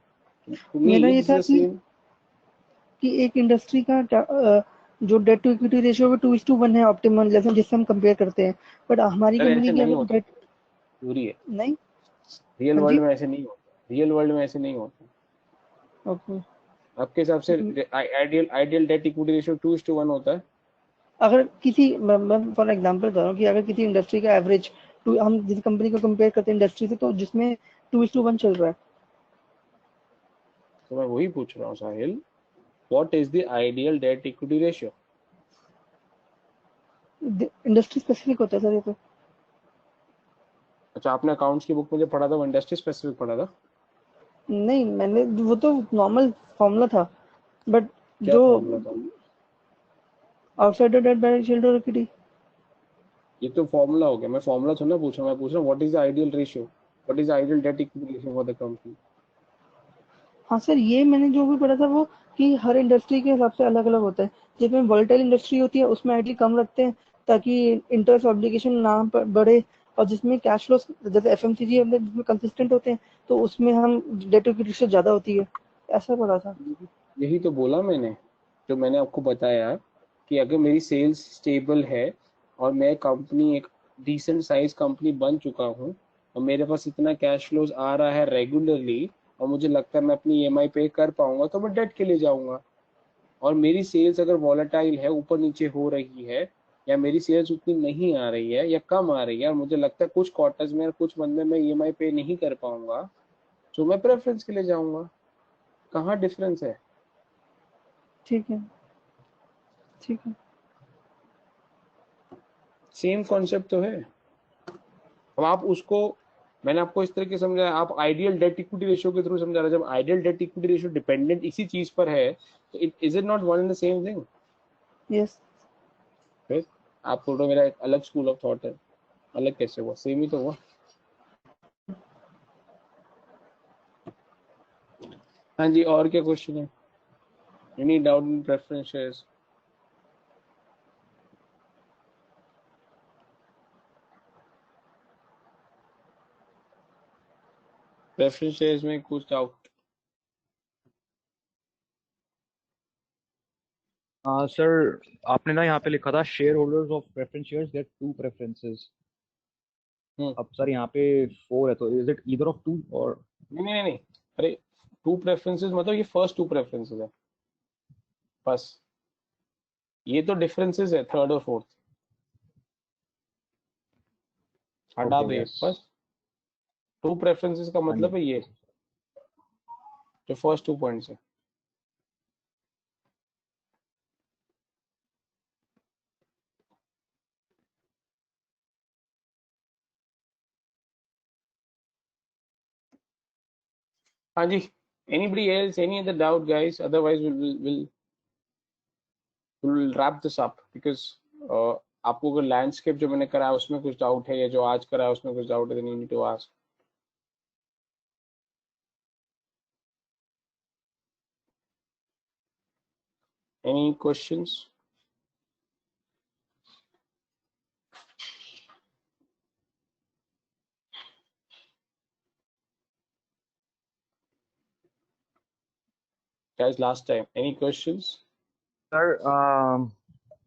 मेरा ये था कि एक इंडस्ट्री का जो डेट टू इक्विटी रेशियो वो 2:1 है ऑप्टिमम, जैसे जिससे हम कंपेयर करते हैं. बट हमारी कंपनी की अगर डेट पूरी है नहीं, रियल वर्ल्ड में ऐसे नहीं होता. रियल वर्ल्ड में ऐसे नहीं होता. ओके. आपके हिसाब से आइडियल डेट इक्विटी रेशियो 2:1 होता है? अगर किसी, मैं फॉर एग्जांपल कर रहा हूँ कि अगर किसी इंडस्ट्री का एवरेज, हम जिस कंपनी को कंपेयर करते हैं इंडस्ट्री से, तो जिसमें 2:1 चल रहा है. तो मैं वही पूछ रहा हूँ Sahil, what is the ideal debt equity ratio? Industry specific होता है सर ये तो. अच्छा, आपने अकाउंट्स की बुक में जो पढ़ा था वो इंडस्ट्री स्पेसिफिक पढ़ा था? नहीं, मैंने वो तो नॉर्मल फॉर्मूला था, बट जो outsider debt by shareholder equity, ये तो फॉर्मूला हो गया. मैं फॉर्मूला थोड़ा पूछ रहा हूँ, मैं पूछ रहा हूँ what is the ideal ratio, what is the ideal debt equity ratio for the company. हाँ सर, ये मैंने जो भी पढ़ा था वो कि हर इंडस्ट्री के हिसाब से अलग अलग होता है. जिसमें वोलेटाइल इंडस्ट्री होती है उसमें आइडियल कम रखते हैं ताकि इंटरेस्ट ऑब्लिगेशन ना बढ़े, और जिसमें कैश फ्लो जैसे एफएमसीजी है जिसमें कंसिस्टेंट होते हैं तो उसमें हम डेट इक्विटी रेशियो ज्यादा होती है. ऐसा पढ़ा था. यही तो बोला मैंने, जो मैंने आपको बताया कि अगर मेरी सेल्स स्टेबल है और मैं कंपनी एक डिसेंट साइज कंपनी बन चुका हूँ और मेरे पास इतना कैश फ्लोज आ रहा है रेगुलरली, और मुझे लगता है मैं अपनी EMI पे कर पाऊंगा तो मैं डेट के लिए जाऊंगा। और मेरी सेल्स अगर वॉलेटाइल है, ऊपर नीचे हो रही है, या मेरी सेल्स उतनी नहीं आ रही है या कम आ रही है, और मुझे लगता है कुछ क्वार्टर्स में और कुछ मंथ में मैं EMI पे नहीं कर पाऊंगा, तो मैं प्रेफरेंस के लिए जाऊंगा। कहाँ डिफरेंस है? ठीक है, ठीक है। सेम कॉन्सेप्ट तो है। अब आप उसको, मैंने आपको इस तरीके समझाया, आप आइडियल डेट इक्विटी रेशियो के थ्रू समझा रहे हैं। जब ideal debt equity ratio dependent इसी चीज पर है, तो is it not one and the same thing? Yes. फिर आप बोल रहे हो मेरा एक अलग स्कूल ऑफ थॉट है। अलग कैसे हुआ? सेम ही तो हुआ। हाँ जी, और क्या क्वेश्चन है? Any doubt in preference shares? Preference shares में कुछ डाउट? सर आपने ना यहाँ पे लिखा था shareholders of preference shares get 2 preferences. अब सर यहाँ पे 4 है, तो इज इट ईदर ऑफ 2 और? नहीं नहीं नहीं, अरे 2 प्रेफरेंसेस मतलब ये फर्स्ट 2 प्रेफरेंसेस है बस। ये तो डिफरेंसेस है थर्ड और फोर्थ, हटा ओके दे यस। बस। 2 प्रेफरेंसेस का हाँ जी। मतलब है ये जो फर्स्ट 2 पॉइंट्स है। हाँ जी, anybody else, any other doubt guys? Otherwise we'll wrap this up because आपको अगर लैंडस्केप जो मैंने करा है उसमें कुछ डाउट है, या जो आज करा है उसमें कुछ डाउट है, then you need to ask. Any questions? Guys, last time, any questions? Sir,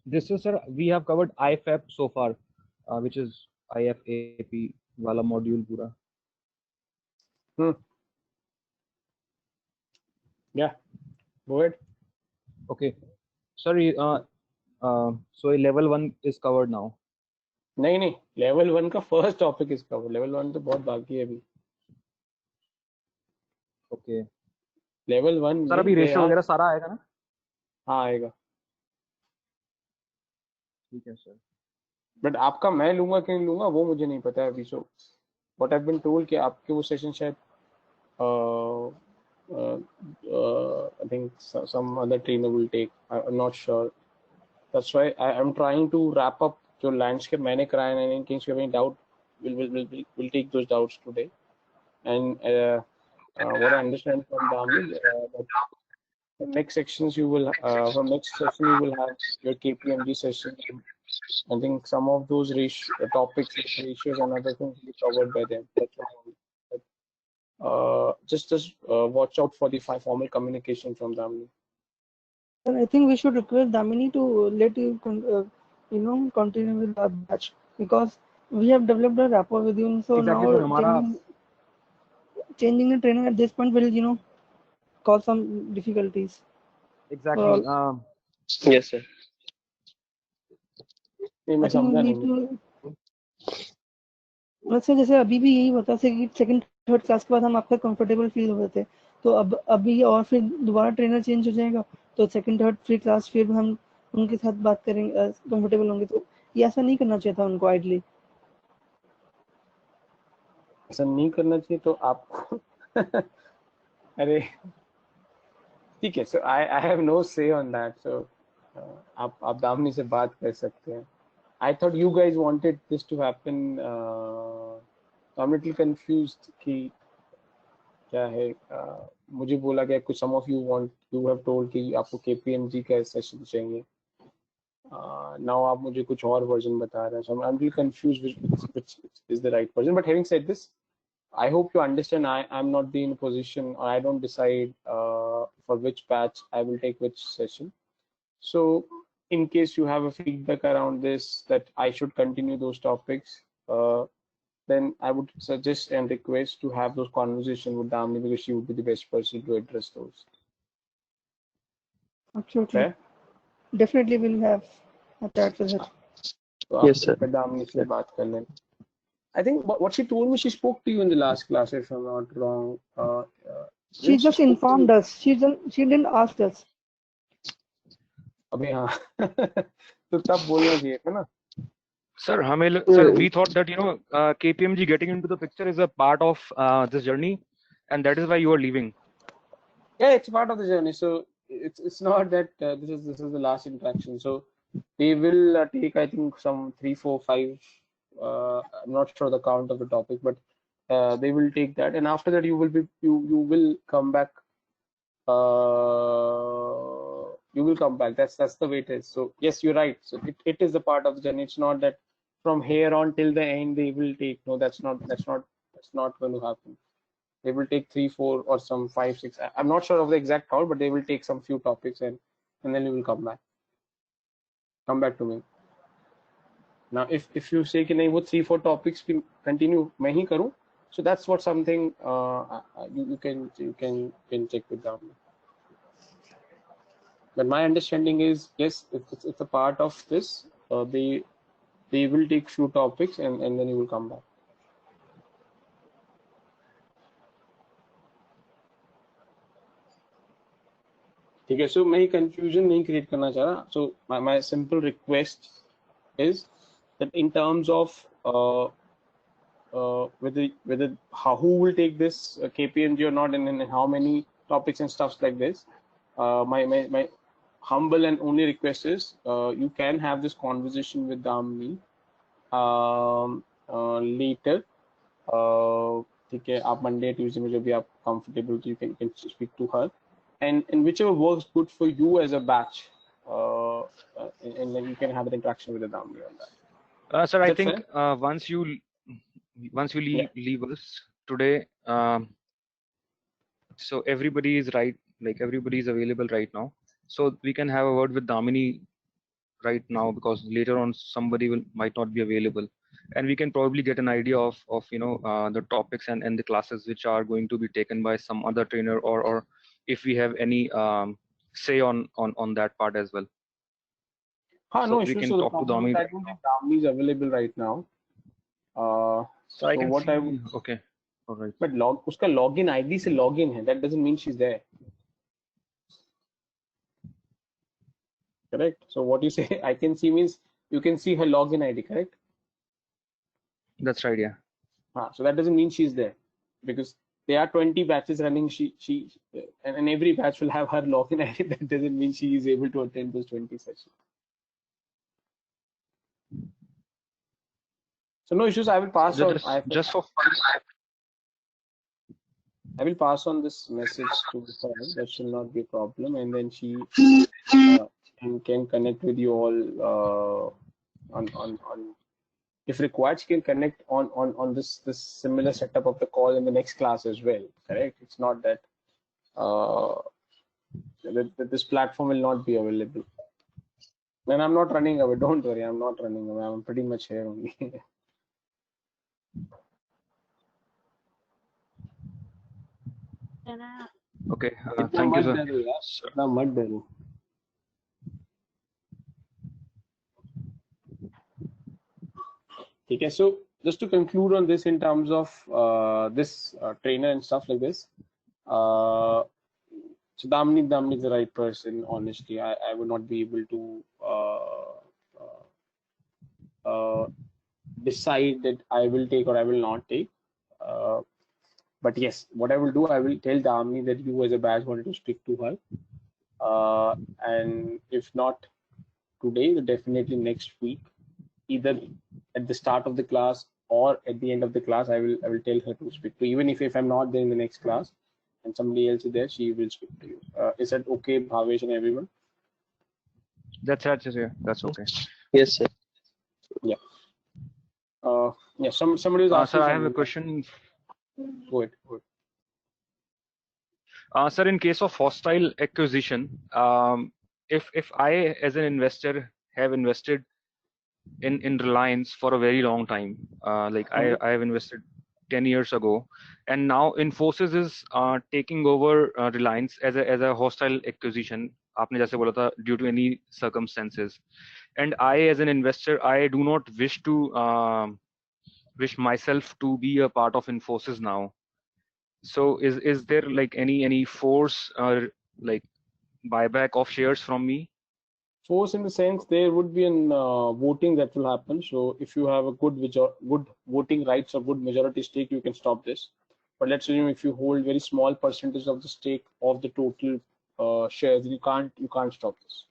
this is, sir, we have covered I FAP so far, which is I FAP wala module pura. Yeah, go ahead. Okay. Sorry, so level 1 is covered now. नहीं नहीं, level 1 का first topic is cover, level 1 तो बहुत बाकी है अभी। Okay level 1 sir, अभी ratio वगैरह सारा आएगा ना? हाँ आएगा। ठीक है सर। बट आपका मैं लूंगा कि नहीं लूंगा वो मुझे नहीं पता है अभी। So what have been told कि आपके वो सेशन शायद I think some other trainer will take, I am not sure. That's why I am trying to wrap up जो लैंडस्केप मैंने कराया है। In case you have any doubt, we'll take those doubts today. And what I understand from Dami, that the next sections you will from next session you will have your KPMG session. I think some of those topics like ratios and other things will be covered by them. That's why just watch out for the formal communication from Damini. And I think we should request Damini to let you continue with our batch, because we have developed a rapport with you. So exactly, now sir, हमारा changing the training at this point will cause some difficulties. exactly. Yes, sir. I think we need to वैसे जैसे अभी भी यही होता है कि second third class के बाद हम आपका कंफर्टेबल फील हो रहे थे, तो अब अभी और फिर दोबारा ट्रेनर चेंज हो जाएगा, तो सेकंड थर्ड फ्री क्लास फिर हम उनके साथ बात करेंगे, कंफर्टेबल होंगे। तो ये ऐसा नहीं करना चाहिए था उनको आइडली। ऐसा नहीं करना चाहिए तो आपको अरे ठीक है, सो आई हैव नो से ऑन दैट। सो आप दामनी से बात कर सकते हैं। I thought you guys wanted this to happen. I'm a little confused कि क्या है। मुझे बोला गया कुछ some of you have told कि आपको KPMG का सेशन चाहिए। Now आप मुझे कुछ और वर्जन बता रहे हैं, so I'm really confused which is the right version. But having said this, I hope you understand I'm not in a position, or I don't decide for which batch I will take which session. So in case you have a feedback around this that I should continue those topics, then I would suggest and request to have those conversations with Damini because she would be the best person to address those. Absolutely. Fair? Definitely we'll have a chat with her. So Yes, sir. after Damini से बात कर लें. I think what she told me, she spoke to you in the last class, if I'm not wrong. She Then she just spoke to informed you. us. She didn't ask us. अबे हाँ तो तब बोलना चाहिए था ना. Sir, sir, we thought that KPMG getting into the picture is a part of this journey, and that is why you are leaving. Yeah, it's part of the journey. So it's not that this is the last interaction. So they will take, I think, some 3, 4, 5. I'm not sure the count of the topic, but they will take that, and after that you will come back. You will come back. That's the way it is. So yes, you're right. So it is a part of the journey. It's not that from here on till the end they will take. No, that's not going to happen. They will take 3, 4, or some 5, 6. I'm not sure of the exact count, but they will take some few topics and then you will come back. Come back to me. Now, if you say कि नहीं वो 3, 4 topics भी continue मैं ही करूँ, so that's what something you can check with them. But my understanding is yes, it's a part of this. They will take few topics and then you will come back. ठीक है. So मैं confusion नहीं create करना चाह रहा. So my simple request is that in terms of whether who will take this KPMG or not, and how many topics and stuffs like this, my humble and only request is you can have this conversation with Damini later. ठीक है, आप Monday, Tuesday में जब भी आप comfortable, you can speak to her, and whichever works good for you as a batch, and then you can have an interaction with the Damini on that. Sir, Is I that think fair? once you leave us today, so everybody is right, like everybody is available right now, so we can have a word with Damini right now, because later on somebody might not be available, and we can probably get an idea of the topics and the classes which are going to be taken by some other trainer, or if we have any say on that part as well. हाँ, So no we issue. can So the talk to problem is Damini. I don't think Damini is available right now. So I So can what see. I would, Okay, all right. but उसका login ID से login है. That doesn't mean she's there. Correct. So what you say I can see means you can see her login ID. Correct. That's right. Yeah. So that doesn't mean she's there, because there are 20 batches running. And every batch will have her login ID. That doesn't mean she is able to attend those 20 sessions. So no issues. I will pass on. Just for I will pass on this message to her. That should not be a problem, and then she can connect with you all on if required. She can connect on this similar setup of the call in the next class as well. Correct. It's not that that this platform will not be available. And I'm not running away. Don't worry. I'm not running away. I'm pretty much here only. okay. Thank you, sir. इतना मत डरो. Okay, so just to conclude on this in terms of this trainer and stuff like this, so Damini is the right person. Honestly, I would not be able to decide that I will take or I will not take. But yes, what I will do, I will tell Damini that you as a batch wanted to speak to her, and if not today, then definitely next week, either at the start of the class or at the end of the class, I will tell her to speak to you. Even if I'm not there in the next class and somebody else is there, she will speak to you. Is that okay, Bhavesh and everyone? That's okay. Yes, sir. Yeah. Yeah. Somebody was asking. Sir, I have a question. Go ahead. Sir, in case of hostile acquisition, if I as an investor have invested in Reliance for a very long time. Like I have invested 10 years ago, and now Infosys is taking over Reliance as a hostile acquisition. आपने जैसे बोला था, due to any circumstances. And I, as an investor, I do not wish to wish myself to be a part of Infosys now. So is there like any force or like buyback of shares from me? Force in the sense there would be an voting that will happen. So if you have a good voting rights or good majority stake, you can stop this. But let's assume if you hold very small percentage of the stake of the total shares, you can't stop this.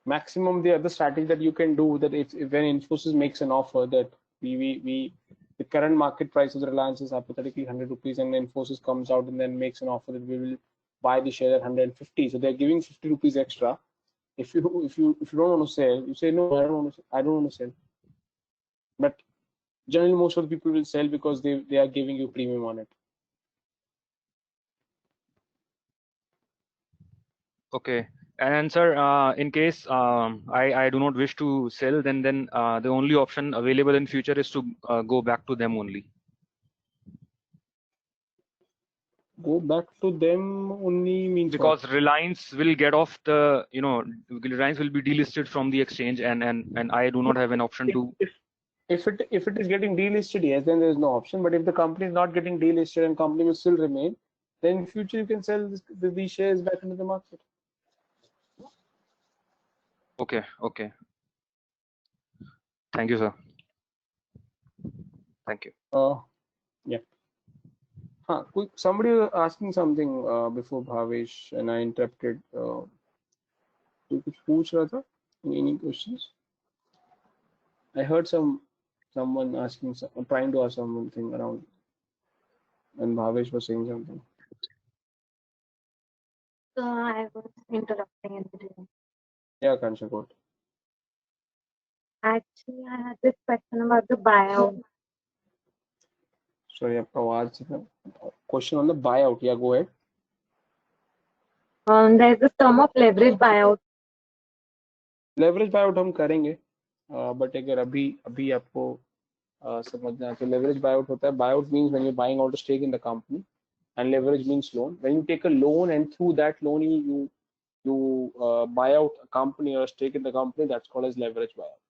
Maximum the other strategy that you can do, that if when Infosys makes an offer that the current market price of the Reliance is hypothetically 100 rupees, and Infosys comes out and then makes an offer that we will buy the share at 150. So they're giving 50 rupees extra. If you don't want to sell, you say no, I don't want to sell. But generally most of the people will sell because they are giving you premium on it. Okay. And sir, in case I do not wish to sell, then the only option available in future is to go back to them only. Go back to them only means because what? Reliance will get off the, Reliance will be delisted from the exchange, and I do not have an option to. If it is getting delisted, yes, then there is no option. But if the company is not getting delisted and company will still remain, then in future you can sell these shares back into the market. Okay. Thank you, sir. Thank you. Yeah. Somebody was asking something before Bhavesh, and I interrupted. Any questions? I heard someone asking, trying to ask something around, and Bhavesh was saying something. So I was interrupting in between. Yeah, Kansha, go ahead. Actually, I had this question about the buyout. Sorry, question on the buyout. Yeah, go ahead. There's this term of leverage buyout. Leverage buyout हम करेंगे, but अगर अभी आपको समझना है तो leverage buyout होता है. Buyout means when you buying out a stake in the company, and leverage means loan. When you take a loan and through that loan you buy out a company or a stake in the company, that's called as leverage buyout.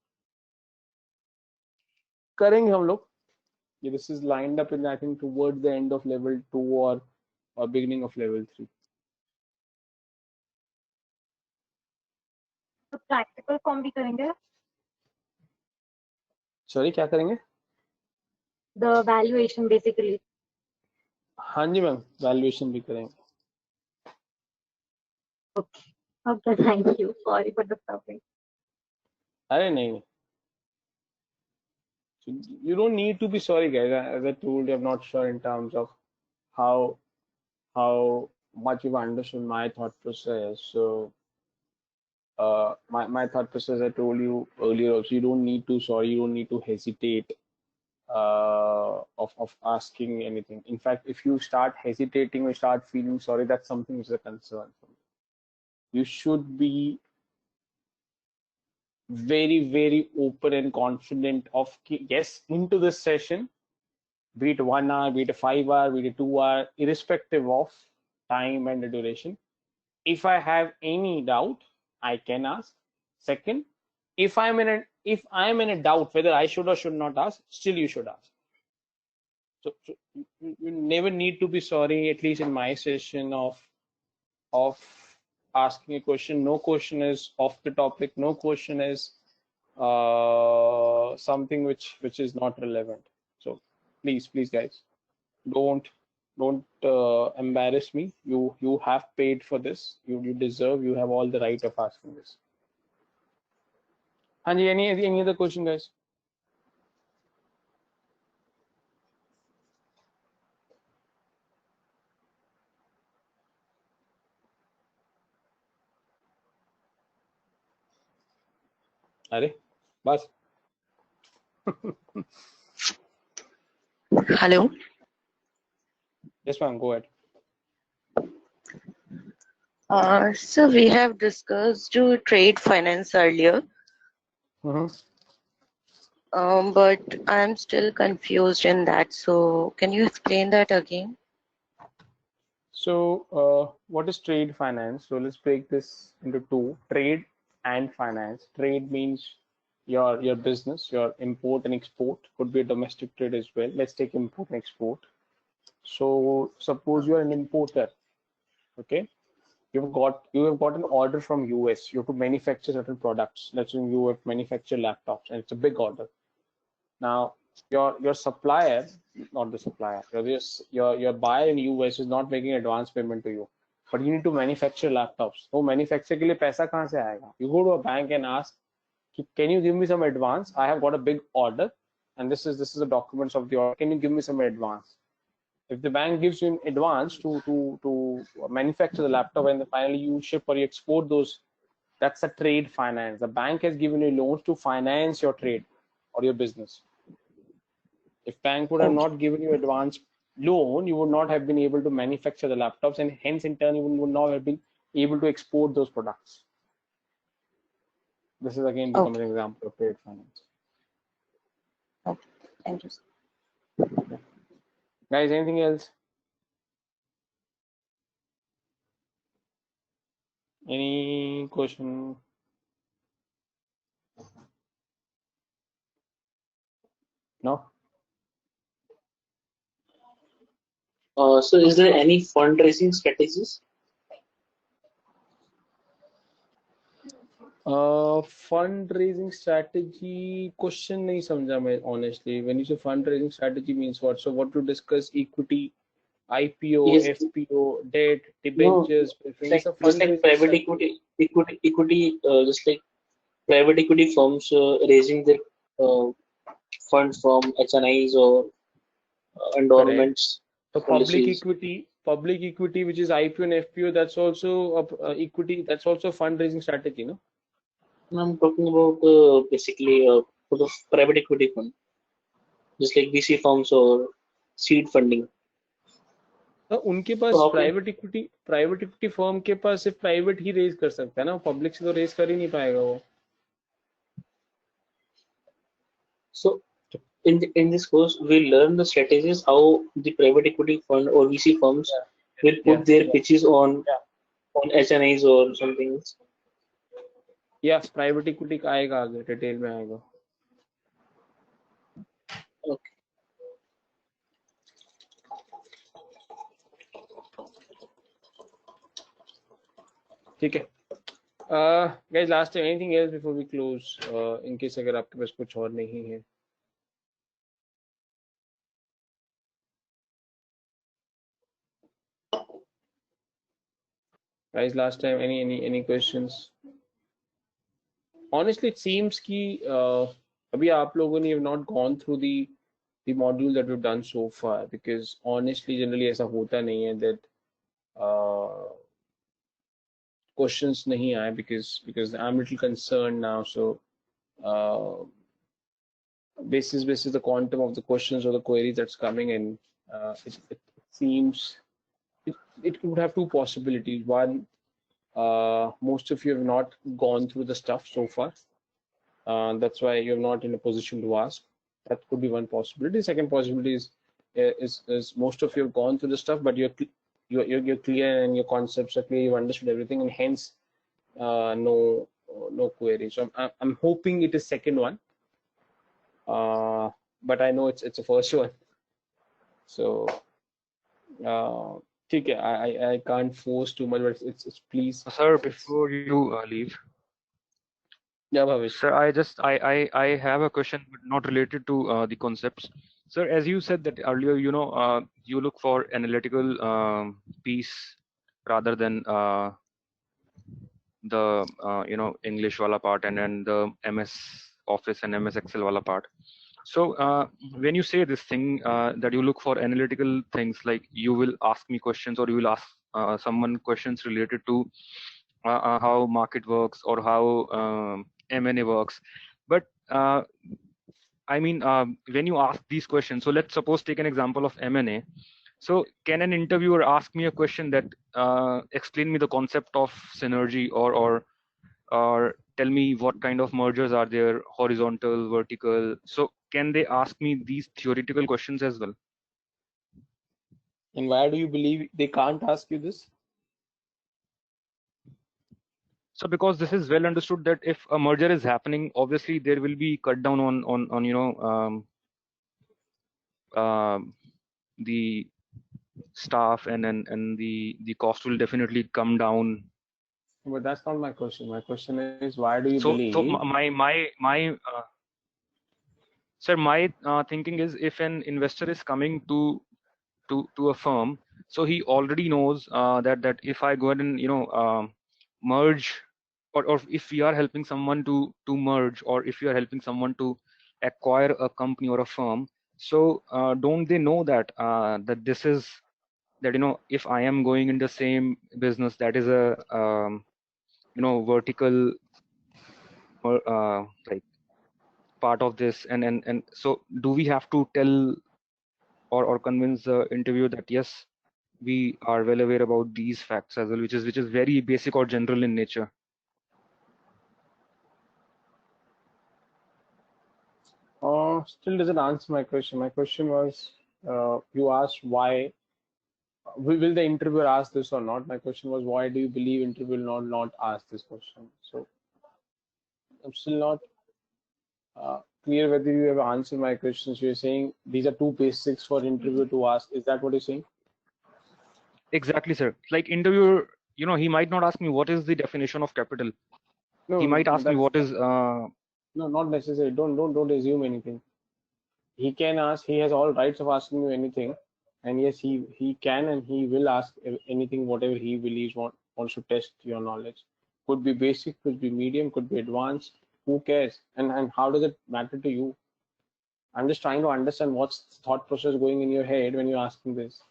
करेंगे हम लोग. This is lined up in, I think, towards the end of level 2 or beginning of level 3. तो practical form भी करेंगे. Sorry, क्या करेंगे? The valuation basically. हाँ जी ma'am, valuation भी करेंगे. Okay, thank you. Sorry for disturbing. अरे नहीं. So you don't need to be sorry, guys. As I told you, I'm not sure in terms of how much you've understood my thought process. So my thought process, I told you earlier also, you don't need to sorry, you don't need to hesitate of asking anything. In fact, if you start hesitating or start feeling sorry, that's something which is a concern for me. You should be very, very open and confident of yes into this session, be it 1 hour, be it 5 hour, be it 2 hour, irrespective of time and the duration. If I have any doubt, I can ask. Second, if I'm in a doubt whether I should or should not ask, still you should ask. So you never need to be sorry, at least in my session of asking a question. No question is off the topic. No question is something which is not relevant. So please guys, don't embarrass me. You have paid for this. You deserve. You have all the right of asking this. Hanji, any other question, guys? Are bas. Hello. Yes, ma'am. Go ahead. So we have discussed trade finance earlier, but I'm still confused in that. So can you explain that again? So, what is trade finance? So let's break this into two: trade and finance. Trade means your business, your import and export. Could be a domestic trade as well. Let's take import and export. So suppose you are an importer, okay? You have got an order from US. You have to manufacture certain products. Let's say you have manufactured laptops, and it's a big order. Now, your supplier, not the supplier, your buyer in US is not making advance payment to you, but you need to manufacture laptops. So manufacture के लिए पैसा कहाँ से आएगा? You go to a bank and ask, can you give me some advance? I have got a big order, and this is the documents of the order. Can you give me some advance? If the bank gives you an advance to manufacture the laptop and then finally you ship or you export those, that's a trade finance. The bank has given you loans to finance your trade or your business. If bank would have not given you advance loan, you would not have been able to manufacture the laptops, and hence in turn you would not have been able to export those products. This is again becomes an example of trade finance. Okay, thank you. Guys, anything else? Any question? No? So is there any fundraising strategies? Fundraising strategy question nahi samjha main honestly. When you say fundraising strategy means what? So what to discuss equity, IPO, Yes. FPO, debt, No, debentures, preference, a just like fundraising private strategy. equity, just like private equity firms raising their funds from HNIs or Correct. endowments So policies. public equity, which is IPO and FPO, that's also equity. That's also a fundraising strategy, no? I'm talking about basically for the private equity fund, just like VC firms or seed funding. तो उनके पास So, okay. Private equity firm के पास सिर्फ private ही raise कर सकता है ना, public से तो रेज कर ही नहीं पाएगा वो. So in this course, we learn the strategies how the private equity fund or VC firms will put their pitches on HNIs or something else. या प्राइवेट इक्विटी का आएगा आगे डिटेल में आएगा. Okay. ठीक है. Guys, last time, anything else before we close? In case अगर आपके पास कुछ और नहीं है. Guys, last time, any questions? Honestly, it seems कि अभी आप लोगों ने have not gone through the module that we've done so far, because honestly, generally ऐसा होता नहीं है that questions nahi aaye, because I'm a little concerned now. So basis the quantum of the questions or the queries that's coming in, it seems it could have two possibilities. One, most of you have not gone through the stuff so far, that's why you're not in a position to ask. That could be one possibility. Second possibility is most of you have gone through the stuff, but you're clear and your concepts are clear, you've understood everything, and hence no query. So I'm hoping it is second one, but I know it's a first one. So ठीक है, I can't force too much, but it's please. Sir, before you leave. Yeah, Bhavesh. Sir, I have a question, but not related to the concepts. Sir, as you said that earlier, you look for analytical piece rather than the English wala part and then the MS Office and MS Excel wala part. So when you say this thing that you look for analytical things, like you will ask me questions or you will ask someone questions related to how market works or how M&A works, but I mean when you ask these questions, so let's suppose take an example of M&A. So can an interviewer ask me a question that explain me the concept of synergy, or tell me what kind of mergers are there, horizontal, vertical? So can they ask me these theoretical questions as well? And why do you believe they can't ask you this? So because this is well understood that if a merger is happening, obviously there will be cut down on the staff, and the cost will definitely come down. But that's not my question. My question is, why do you So believe? my sir, my thinking is, if an investor is coming to a firm, so he already knows that if I go ahead and merge, or if we are helping someone to merge, or if we are helping someone to acquire a company or a firm, so don't they know that this is that if I am going in the same business, that is a vertical like part of this, and so do we have to tell or convince the interviewer that yes, we are well aware about these facts as well, which is very basic or general in nature? Still doesn't answer my question. My question was, you asked why. Will the interviewer ask this or not? My question was, why do you believe interviewer will not ask this question? So I'm still not clear whether you have answered my questions. You're saying these are two basics for interviewer to ask. Is that what you're saying? Exactly, sir. Like interviewer, he might not ask me what is the definition of capital. No, He might ask me that's what is no, not necessary. Don't assume anything. He can ask. He has all rights of asking you anything, and yes, he can and he will ask anything, whatever he believes wants to test your knowledge. Could be basic, could be medium, could be advanced. Who cares? And how does it matter to you? I'm just trying to understand what's the thought process going in your head when you're asking this.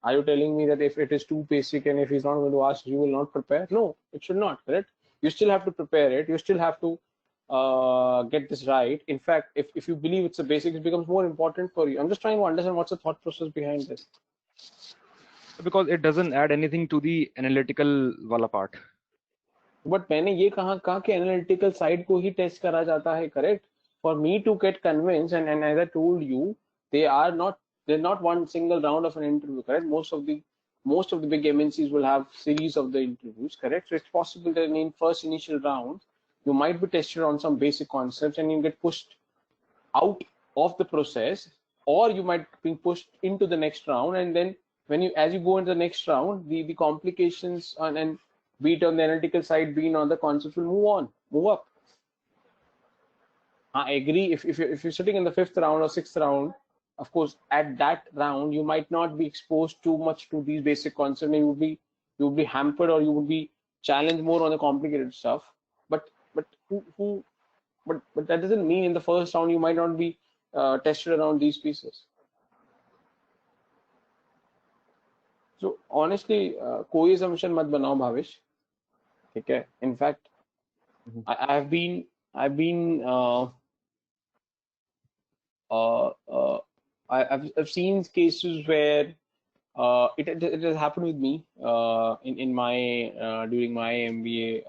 Are you telling me that if it is too basic and if he's not going to ask, you will not prepare? No, it should not, correct? You still have to prepare it. You still have to get this right. In fact, if you believe it's a basic, it becomes more important for you. I'm just trying to understand what's the thought process behind this. because it doesn't add anything to the analytical wala part. But मैंने ये कहा कि analytical side को ही test करा जाता है, correct? For me to get convinced, and as I told you, they're not one single round of an interview, correct? Most of the big MNCs will have series of the interviews, correct? So it's possible that in first initial round, you might be tested on some basic concepts and you get pushed out of the process, or you might be pushed into the next round, and then as you go into the next round, the complications and be it on the analytical side, be it on the concepts, will move up. I agree. If you're sitting in the fifth round or sixth round, of course, at that round you might not be exposed too much to these basic concepts. You would be hampered, or you would be challenged more on the complicated stuff. But that doesn't mean in the first round you might not be tested around these pieces. So honestly, कोई assumption मत बनाओ भावेश, ठीक है? In fact, I've been I've seen cases where it has happened with me in my during my MBA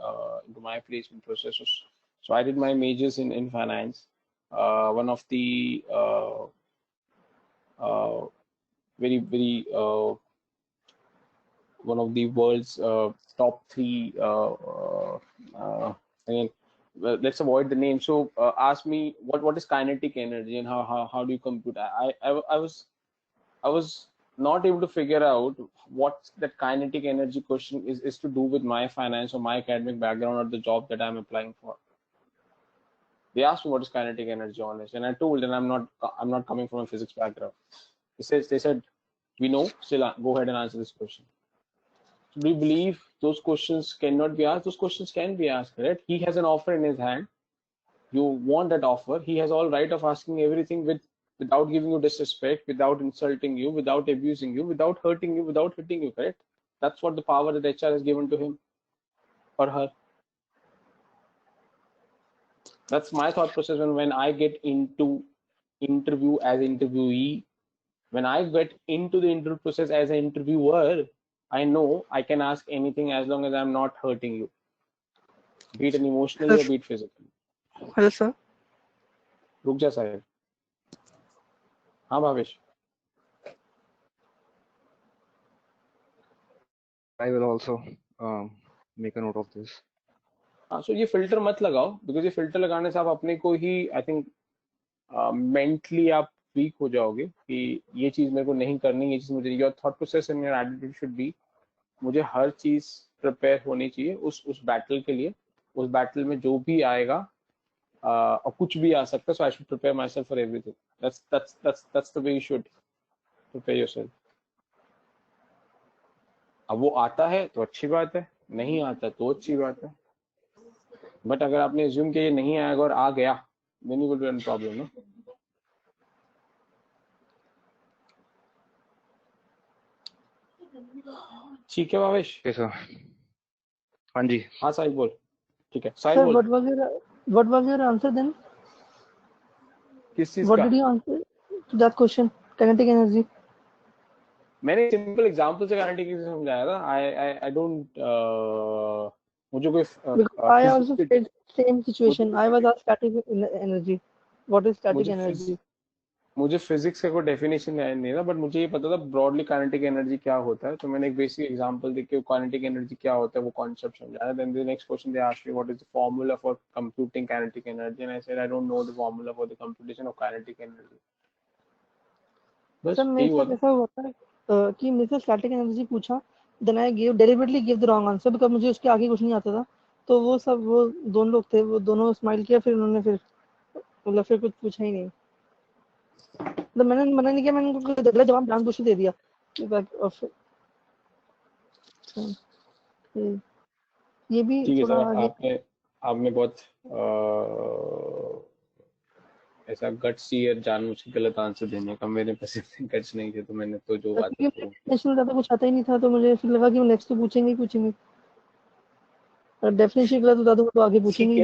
into my placement processes. So I did my majors in finance. One of the very one of the world's top three. And well, let's avoid the name. So ask me what is kinetic energy and how do you compute? I was not able to figure out what that kinetic energy question is to do with my finance or my academic background or the job that I'm applying for. They asked me what is kinetic energy, honest, and I told them I'm not coming from a physics background. They said we know, still go ahead and answer this question. So do you believe those questions cannot be asked? Those questions can be asked, right? He has an offer in his hand. You want that offer. He has all right of asking everything without giving you disrespect, without insulting you, without abusing you, without hurting you, without hitting you, correct? That's what the power that HR has given to him or her. That's my thought process when I get into interview as interviewee. When I get into the interview process as an interviewer, I know I can ask anything as long as I'm not hurting you, be it emotionally or be it physically. Hello, sir. रुक जा साहिल. हाँ Bhavesh. I will also make a note of this. हाँ, so ये filter मत लगाओ, because ये filter लगाने से आप अपने को ही I think mentally आप weak हो जाओगे कि ये चीज मेरे को नहीं करनी, ये चीज मुझे. Your thought process and your attitude should be, मुझे हर चीज प्रिपेयर होनी चाहिए उस बैटल के लिए. उस बैटल में जो भी आएगा और कुछ भी आ सकता है, so I should prepare myself for everything. That's the way you should prepare yourself. अब वो आता है तो अच्छी बात है, नहीं आता तो अच्छी बात है. बट अगर आपने assume किया ये नहीं आएगा और आ गया, then you will be in problem, no? ठीक है भावेश. Okay, sir. हाँ जी. हाँ साहिल बोल. ठीक है साहिल Sir, बोल. what was your answer then? किस चीज What का? did you answer to that question? Kinetic energy. मैंने सिंपल एग्जांपल से गारंटी कैसे समझाया था. आई डोंट मुझे कोई Because I also faced same situation. I was asked static energy. What is static energy? मुझे फिजिक्स का कोई डेफिनेशन नहीं था, बट मुझे ये पता था ब्रॉडली काइनेटिक एनर्जी क्या होता है. तो मैंने एक बेसिक एग्जांपल देख के काइनेटिक एनर्जी क्या होता है वो कॉन्सेप्ट समझाया. Then the next question they asked me what is the formula for computing kinetic energy, and I said I don't know the formula for the computation of kinetic energy. बस sir मेरे साथ ऐसा हुआ था कि मेरे से स्टैटिक एनर्जी पूछा, then I deliberately give the wrong answer because मुझे उसके आगे कुछ नहीं आता था. तो वो दोनों लोग थे, वो दोनों स्माइल किया, फिर उन्होंने मतलब फिर कुछ पूछा ही नहीं. तो मैंने मना नहीं किया, मैंने उनको गलत जवाब जानबूझ के दे दिया. ये भी ठीक है थोड़ा सर. आपने बहुत ऐसा गट्स ही जानबूझ के गलत आंसर देने का. मेरे पास इतने गट्स नहीं थे, तो मैंने तो जो बात है डेफिनेशन ज्यादा कुछ आता ही नहीं था, तो मुझे फिर लगा कि नेक्स्ट तो पूछेंगे. और डेफिनेशन गलत बता दूंगा तो आगे पूछेंगे ही.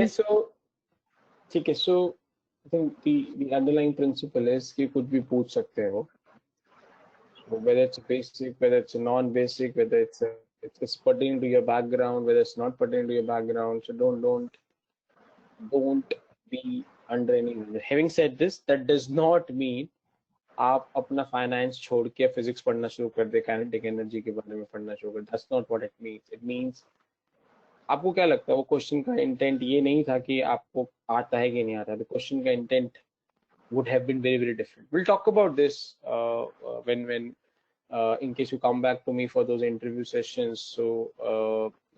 ठीक है. So I think the underlying principle is कि कुछ भी पूछ सकते हो, whether it's basic, whether it's non-basic, whether it's pertaining to your background, whether it's not pertaining to your background. So don't be under any. Having said this, that does not mean आप अपना finance छोड़ के physics पढ़ना शुरू कर दे, kinetic energy के बारे में पढ़ना शुरू कर. That's not what it means. It means आपको क्या लगता है वो क्वेश्चन का इंटेंट ये नहीं था कि आपको आता है कि नहीं आता. द क्वेश्चन का intent would have been very, very different. We'll talk about this when in case you come back to me for those interview sessions. So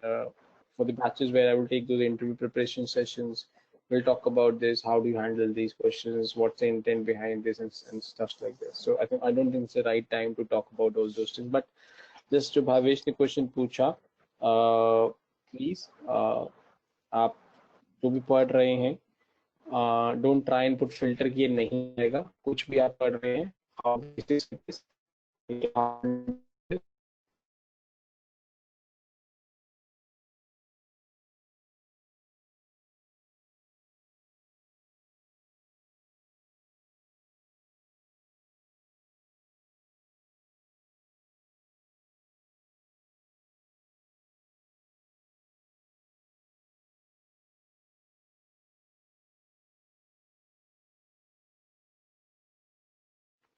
for the batches where I will take those interview preparation sessions, we'll talk about this. How do you handle these questions? What's the intent behind this and stuff like this. So I don't think it's the right time to talk about all those things. But just to Bhavesh ने question पूछा, please आप जो भी पढ़ रहे हैं, don't try and put filter कि ये नहीं आएगा. कुछ भी आप पढ़ रहे हैं,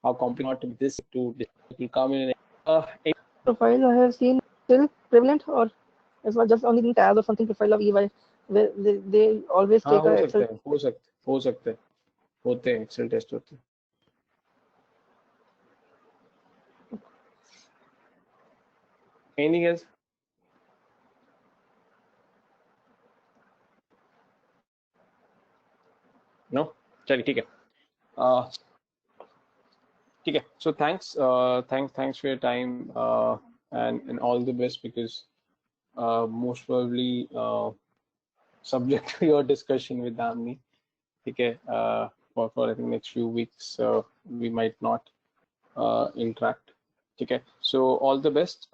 how complicated this to come in. Profile I have seen still prevalent, or it's not just only in tabs or something. Profile of EY, where they always take a Excel. हो सकते हैं होते हैं एक्सेल टेस्ट होते हैं. Anything else? No? चलिए ठीक है. ठीक है. So thanks for your time and all the best, because most probably subject to your discussion with Damni. ठीक है. For I think next few weeks we might not interact. Okay, so all the best.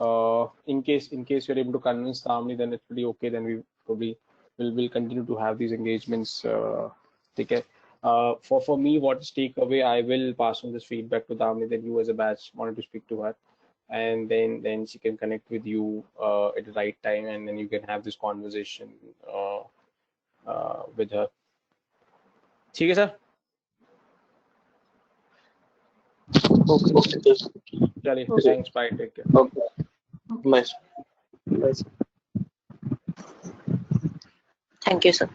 In case you're able to convince Damni, then it's pretty okay. Then we probably will continue to have these engagements. Okay, For me, what is takeaway? I will pass on this feedback to Damni that you as a batch wanted to speak to her, and then she can connect with you at the right time, and then you can have this conversation with her. ठीक है sir? Okay. चलिए, thanks, bye, take care. Okay. Nice. Thank you, sir.